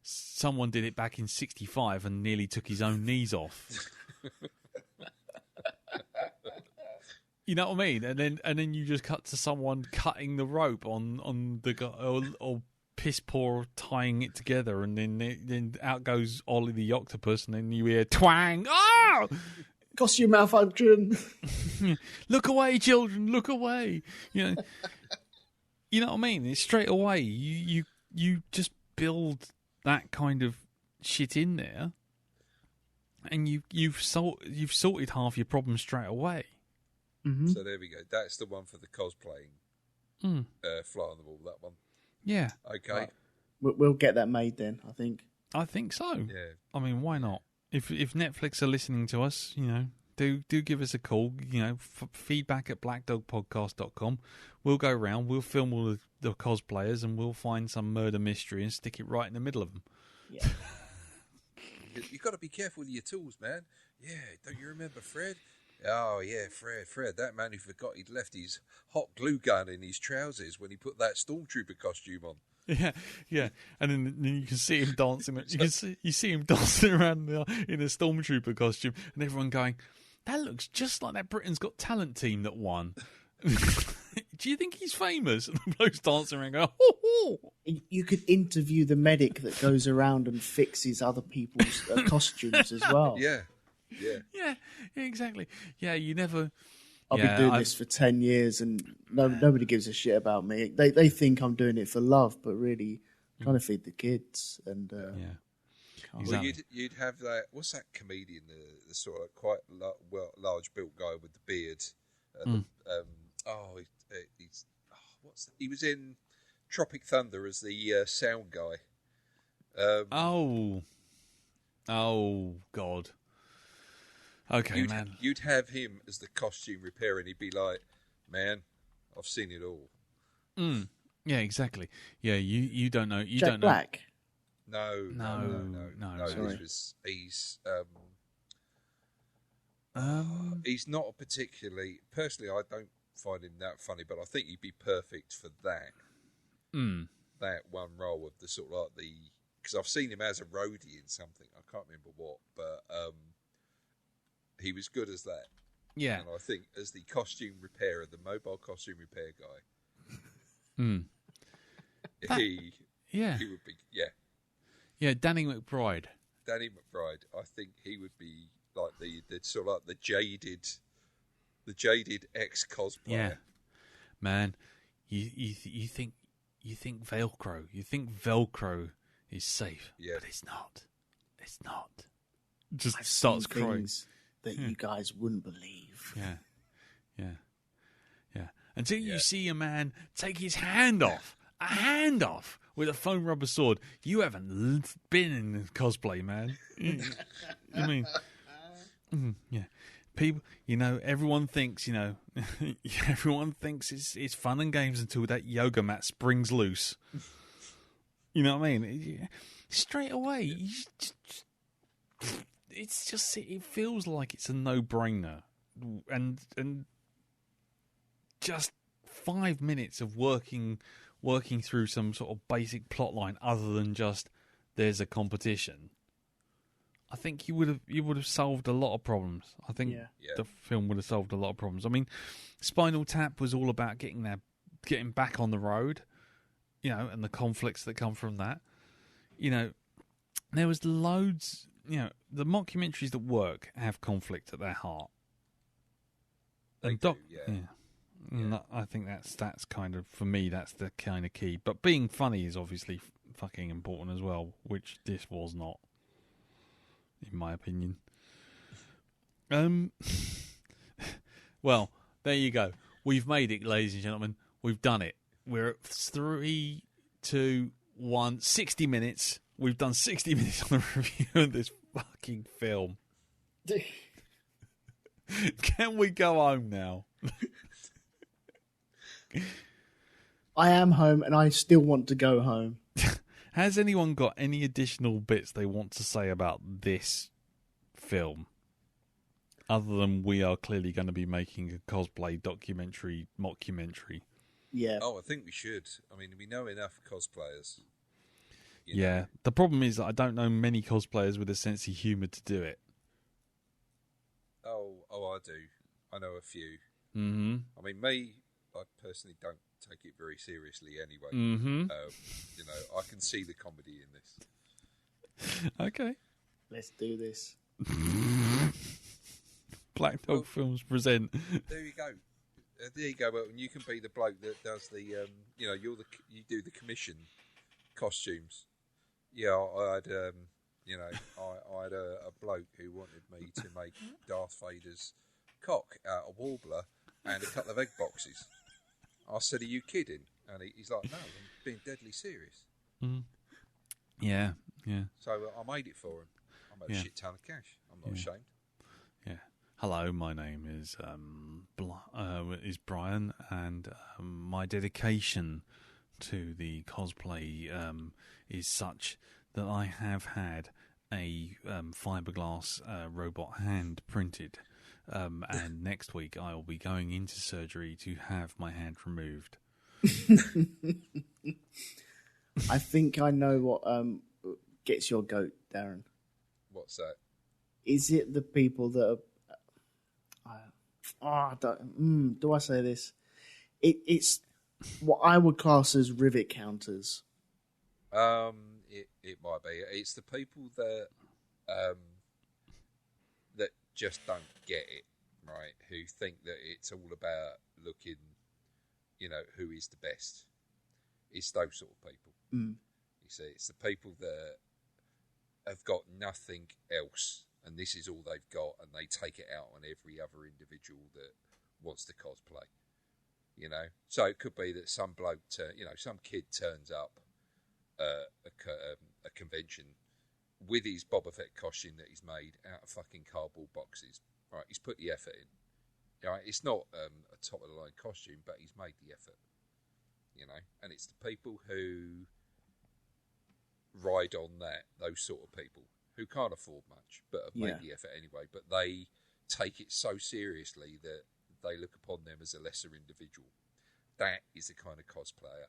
Someone did it back in '65 and nearly took his own knees off. You know what I mean? And then you just cut to someone cutting the rope on the guy, or piss poor tying it together, and then out goes Ollie the octopus, and then you hear twang. Oh! Costume malfunction. Look away, children! Look away! You know what I mean? It's straight away. You just build that kind of shit in there, and you've sorted half your problem straight away. Mm-hmm. So there we go. That's the one for the cosplaying. Fly on the wall. That one. Yeah. Okay. Right. We'll get that made then, I think. I think so. Yeah. I mean, why not? If Netflix are listening to us, do give us a call. Feedback at blackdogpodcast.com. We'll go round. We'll film all the cosplayers, and we'll find some murder mystery and stick it right in the middle of them. Yeah. You've got to be careful with your tools, man. Yeah. Don't you remember Fred? Oh, yeah, Fred, that man who forgot he'd left his hot glue gun in his trousers when he put that stormtrooper costume on. Yeah, and then you can see him dancing. You see him dancing around in a stormtrooper costume, and everyone going, "That looks just like that Britain's Got Talent team that won." Do you think he's famous? And the bloke's dancing around going, "Oh!" You could interview the medic that goes around and fixes other people's costumes as well. Yeah, exactly. Yeah, you never. I've been doing this for 10 years, and nobody gives a shit about me. They think I'm doing it for love, but really I'm trying to feed the kids. And Exactly. Well, you'd have that. What's that comedian? The sort of quite large built guy with the beard. He was in Tropic Thunder as the sound guy. Oh God. Okay, man. You'd have him as the costume repairer, and he'd be like, "Man, I've seen it all." Yeah, exactly. Yeah, you don't know. You Jack don't know. Black. No. Sorry. He's not a particularly. Personally, I don't find him that funny, but I think he'd be perfect for that. That one role of the sort of like the. Because I've seen him as a roadie in something. I can't remember what, but he was good as that. Yeah. And I think as the costume repairer, the mobile costume repair guy, he would be, Yeah, Danny McBride. Danny McBride. I think he would be like the sort of like the jaded ex-cosplayer. Yeah. Man, you think Velcro. You think Velcro is safe. Yeah. But it's not. It's not. Just I've starts seen crying. things that you guys wouldn't believe. Yeah. Until you see a man take his hand off, with a foam rubber sword. You haven't been in cosplay, man. I mean, yeah. People, everyone thinks, everyone thinks it's fun and games until that yoga mat springs loose. You know what I mean? Straight away, it's just, it feels like it's a no-brainer, and just 5 minutes of working through some sort of basic plot line other than just there's a competition. I think you would have solved a lot of problems. I think the film would have solved a lot of problems. I mean, Spinal Tap was all about getting back on the road, and the conflicts that come from that. There was loads. The mockumentaries that work have conflict at their heart. And I think that's kind of, for me, that's the kind of key. But being funny is obviously fucking important as well, which this was not, in my opinion. Well, there you go. We've made it, ladies and gentlemen. We've done it. We're at 3, 2, 1, 60 minutes. We've done 60 minutes on the review of this fucking film. Can we go home now? I am home and I still want to go home. Has anyone got any additional bits they want to say about this film? Other than we are clearly going to be making a cosplay documentary, mockumentary. Yeah. Oh, I think we should. I mean, we know enough cosplayers. Yeah. Know. The problem is that I don't know many cosplayers with a sense of humour to do it. Oh, I do. I know a few. Mm-hmm. I mean, me, I personally don't take it very seriously anyway. Mm-hmm. I can see the comedy in this. Okay. Let's do this. Black Dog Films present. There you go. There you go. Well, and you can be the bloke that does the, you do the commission costumes. Yeah, I had, I had a bloke who wanted me to make Darth Vader's cock out of Warbler and a couple of egg boxes. I said, "Are you kidding?" And he's like, "No, I'm being deadly serious." Mm. Yeah. So I made it for him. I made a shit ton of cash. I'm not ashamed. Yeah. Hello, my name is Brian, and my dedication to the cosplay is such that I have had a fiberglass robot hand printed, and next week I will be going into surgery to have my hand removed. I think I know what gets your goat, Darren. What's that? Is it the people that are... do I say this? It's what I would class as rivet counters. It might be. It's the people that that just don't get it, right? Who think that it's all about looking, who is the best. It's those sort of people. Mm. You see, it's the people that have got nothing else, and this is all they've got, and they take it out on every other individual that wants to cosplay. So it could be that some bloke, some kid turns up a convention with his Boba Fett costume that he's made out of fucking cardboard boxes. Right, he's put the effort in. Right, it's not a top of the line costume, but he's made the effort. And it's the people who ride on those sort of people who can't afford much, but have made the effort anyway. But they take it so seriously that they look upon them as a lesser individual. That is the kind of cosplayer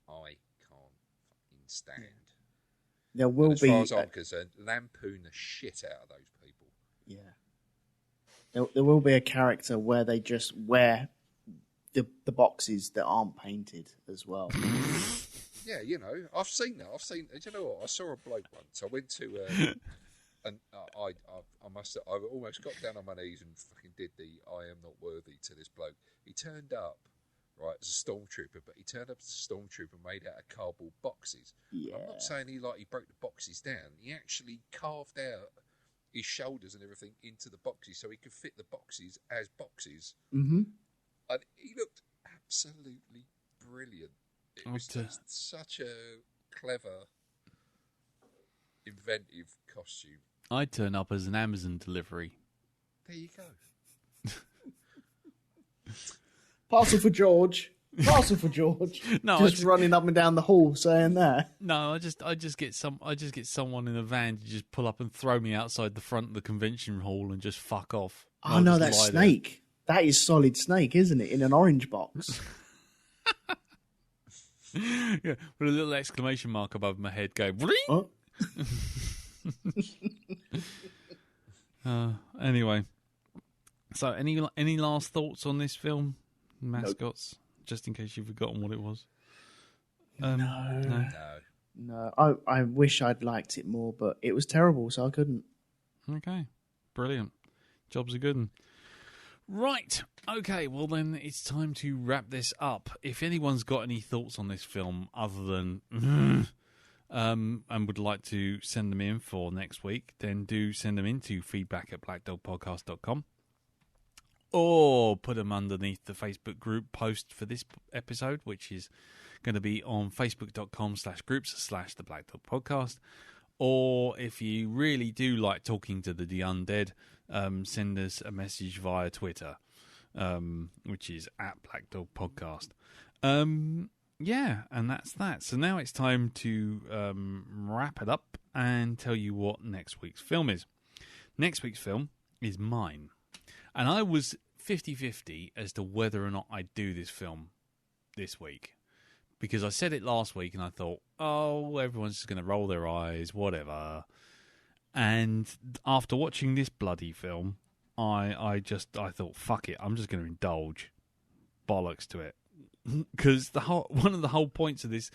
I can't fucking stand. There will as be, far as I'm concerned, lampoon the shit out of those people. Yeah. There will be a character where they just wear the boxes that aren't painted as well. Yeah, I've seen that. Do you know what? I saw a bloke once. I went to, and I almost got down on my knees and fucking did the "I am not worthy" to this bloke. He turned up, right, as a stormtrooper, but he turned up as a stormtrooper made out of cardboard boxes. Yeah. I'm not saying he broke the boxes down. He actually carved out his shoulders and everything into the boxes so he could fit the boxes as boxes. Mm-hmm. And he looked absolutely brilliant. It was just such a clever, inventive costume. I turn up as an Amazon delivery. There you go. Parcel for George. Parcel for George. No, just running up and down the hall saying that. No, I just get someone in a van to just pull up and throw me outside the front of the convention hall and just fuck off. Oh no, that's Snake. That is Solid Snake, isn't it? In an orange box. Yeah, with a little exclamation mark above my head going. Oh. Anyway, so any last thoughts on this film, Mascots? Nope. Just in case you've forgotten what it was. No. I wish I'd liked it more, but it was terrible, so I couldn't. Okay, brilliant. Job's a good one. Right, okay, well then it's time to wrap this up. If anyone's got any thoughts on this film other than and would like to send them in for next week, then do send them in to feedback@blackdogpodcast.com, or put them underneath the Facebook group post for this episode, which is going to be on facebook.com/groups/the Black Dog Podcast. Or if you really do like talking to the undead, send us a message via Twitter, which is @BlackDogPodcast. Yeah, and that's that. So now it's time to wrap it up and tell you what next week's film is. Next week's film is mine. And I was 50-50 as to whether or not I'd do this film this week. Because I said it last week and I thought, oh, everyone's just going to roll their eyes, whatever. And after watching this bloody film, I thought, fuck it, I'm just going to indulge. Bollocks to it. Because one of the whole points of this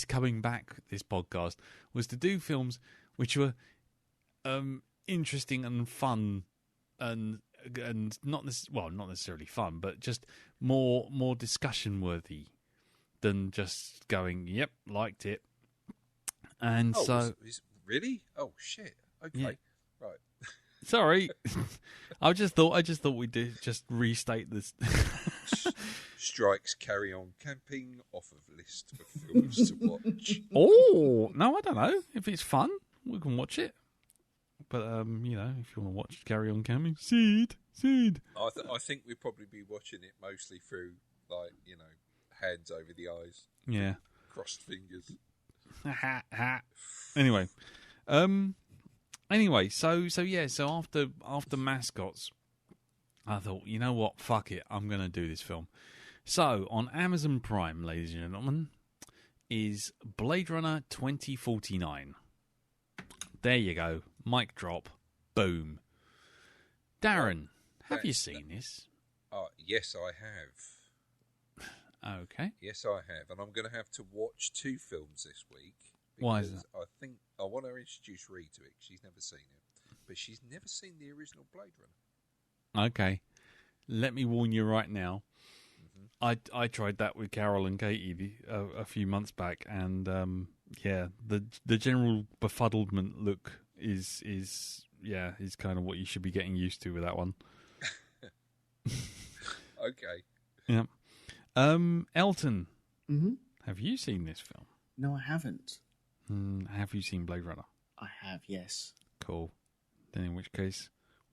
coming back, this podcast, was to do films which were interesting and fun and not necessarily fun, but just more discussion worthy than just going, yep, liked it. And really? Oh shit. Okay. Yeah. Right. Sorry. I just thought we'd just restate this. Strikes Carry On Camping off of list of films to watch. Oh, no, I don't know. If it's fun, we can watch it. But, if you want to watch Carry On Camping, Seed. I think we'd probably be watching it mostly through, hands over the eyes. Yeah. Crossed fingers. Anyway. So after Mascots, I thought, you know what, fuck it, I'm going to do this film. So, on Amazon Prime, ladies and gentlemen, is Blade Runner 2049. There you go. Mic drop. Boom. Darren, have you seen this? Yes, I have. Okay. Yes, I have. And I'm going to have to watch 2 films this week. Why is that? I think I want to introduce Ree to it. She's never seen it. But she's never seen the original Blade Runner. Okay. Let me warn you right now. I tried that with Carol and Katie a few months back, and the general befuddlement look is kind of what you should be getting used to with that one. Okay. Yeah. Elton, have you seen this film? No, I haven't. Have you seen Blade Runner? I have, yes. Cool. Then in which case,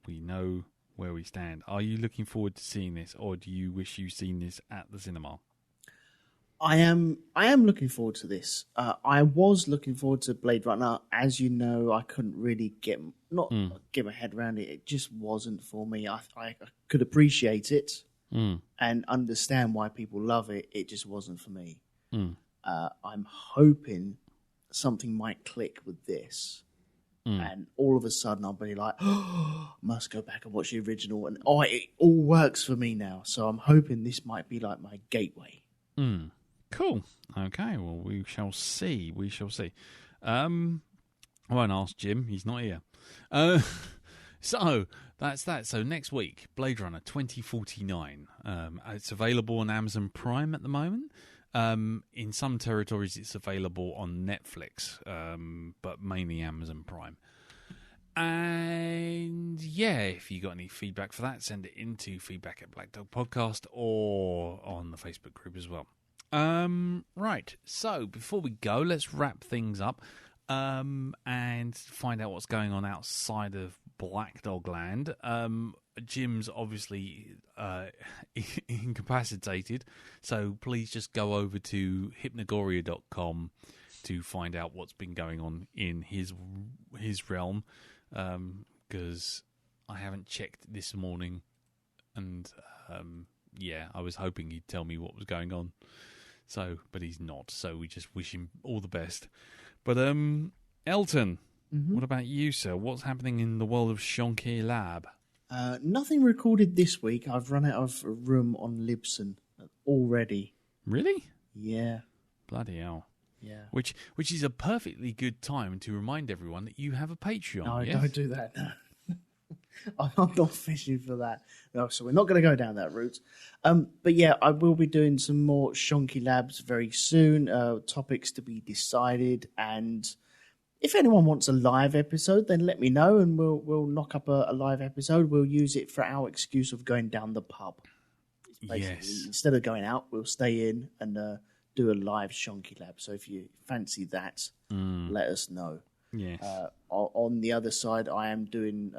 we know where we stand. Are you looking forward to seeing this, or do you wish you'd seen this at the cinema? I am looking forward to this. I was looking forward to Blade Runner. As you know, I couldn't really get my head around it. It just wasn't for me. I could appreciate it and understand why people love it. It just wasn't for me. I'm hoping something might click with this. And all of a sudden I'll be like, oh, must go back and watch the original. And it all works for me now. So I'm hoping this might be like my gateway. Cool. Okay, well, we shall see. I won't ask Jim. He's not here. So, that's that. So, next week, Blade Runner 2049. It's available on Amazon Prime at the moment. In some territories, it's available on Netflix, but mainly Amazon Prime. And if you got any feedback for that, send it into feedback@BlackDogPodcast or on the Facebook group as well. Right, so before we go, let's wrap things up and find out what's going on outside of Black Dog Land. Jim's obviously incapacitated, so please just go over to hypnagoria.com to find out what's been going on in his realm, because I haven't checked this morning, and I was hoping he'd tell me what was going on. So, but he's not. So we just wish him all the best. But Elton, what about you, sir? What's happening in the world of Shonky Lab? Nothing recorded this week. I've run out of room on Libsyn already. Really? Yeah. Bloody hell. Yeah. Which is a perfectly good time to remind everyone that you have a Patreon. No, yes? don't do that. No. I'm not fishing for that. No, so we're not going to go down that route. But yeah, I will be doing some more Shonky Labs very soon. Topics to be decided, and if anyone wants a live episode, then let me know, and we'll knock up a live episode. We'll use it for our excuse of going down the pub. Yes. Instead of going out, we'll stay in and do a live Shonky Lab. So if you fancy that, let us know. Yes. On the other side, I am doing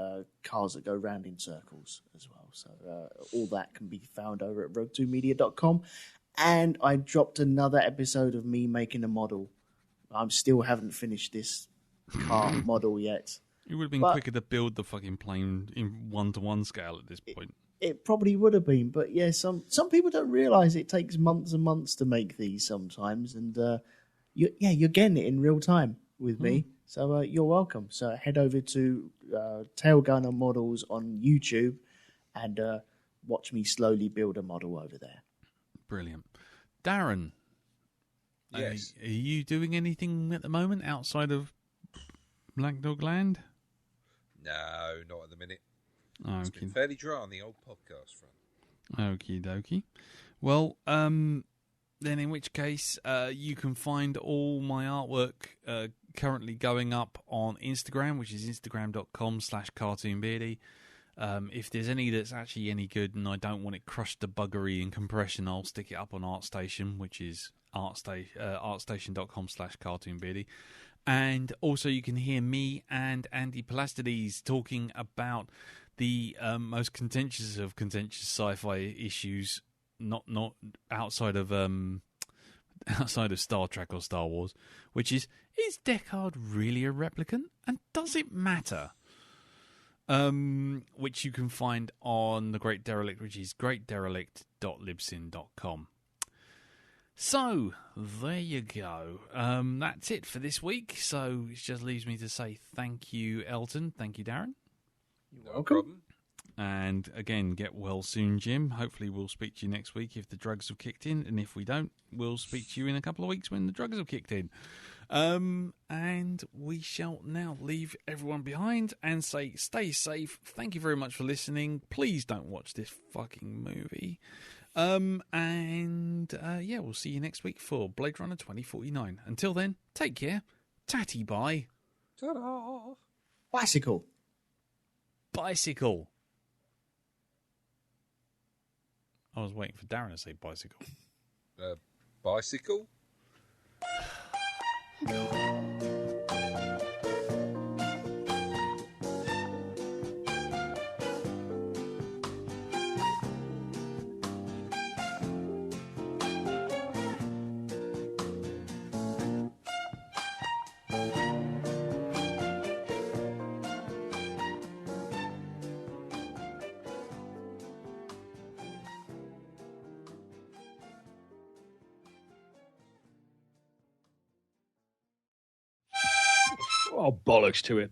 cars that go round in circles as well. So all that can be found over at rogue2media.com. And I dropped another episode of me making a model. I still haven't finished this car model yet. It would have been quicker to build the fucking plane in 1-to-1 scale at this point. It probably would have been, but yeah, some people don't realise it takes months and months to make these sometimes, and you're getting it in real time with me. So you're welcome. So head over to Tailgunner Models on YouTube and watch me slowly build a model over there. Brilliant. Darren, Yes. are you doing anything at the moment outside of Black Dog Land? No, not at the minute. It's Okay. been fairly dry on the old podcast front. Okie dokie. Well, then in which case, you can find all my artwork currently going up on Instagram, which is instagram.com/cartoonbeardy. If there's any that's actually any good and I don't want it crushed to buggery in compression, I'll stick it up on ArtStation, which is artstation.com/cartoonbeardy. And also you can hear me and Andy Palastides talking about the most contentious of contentious sci-fi issues, not outside of Star Trek or Star Wars, which is Deckard really a replicant, and does it matter? Which you can find on The Great Derelict, which is greatderelict.libsyn.com. So, there you go. That's it for this week. So, it just leaves me to say thank you, Elton. Thank you, Darren. No problem. And again, get well soon, Jim. Hopefully we'll speak to you next week if the drugs have kicked in. And if we don't, we'll speak to you in a couple of weeks when the drugs have kicked in. And we shall now leave everyone behind and say stay safe. Thank you very much for listening. Please don't watch this fucking movie. Yeah, we'll see you next week for Blade Runner 2049. Until then, take care. Tatty bye. Ta-da! Bicycle. Bicycle. I was waiting for Darren to say bicycle. Bicycle? Oh, bollocks to it.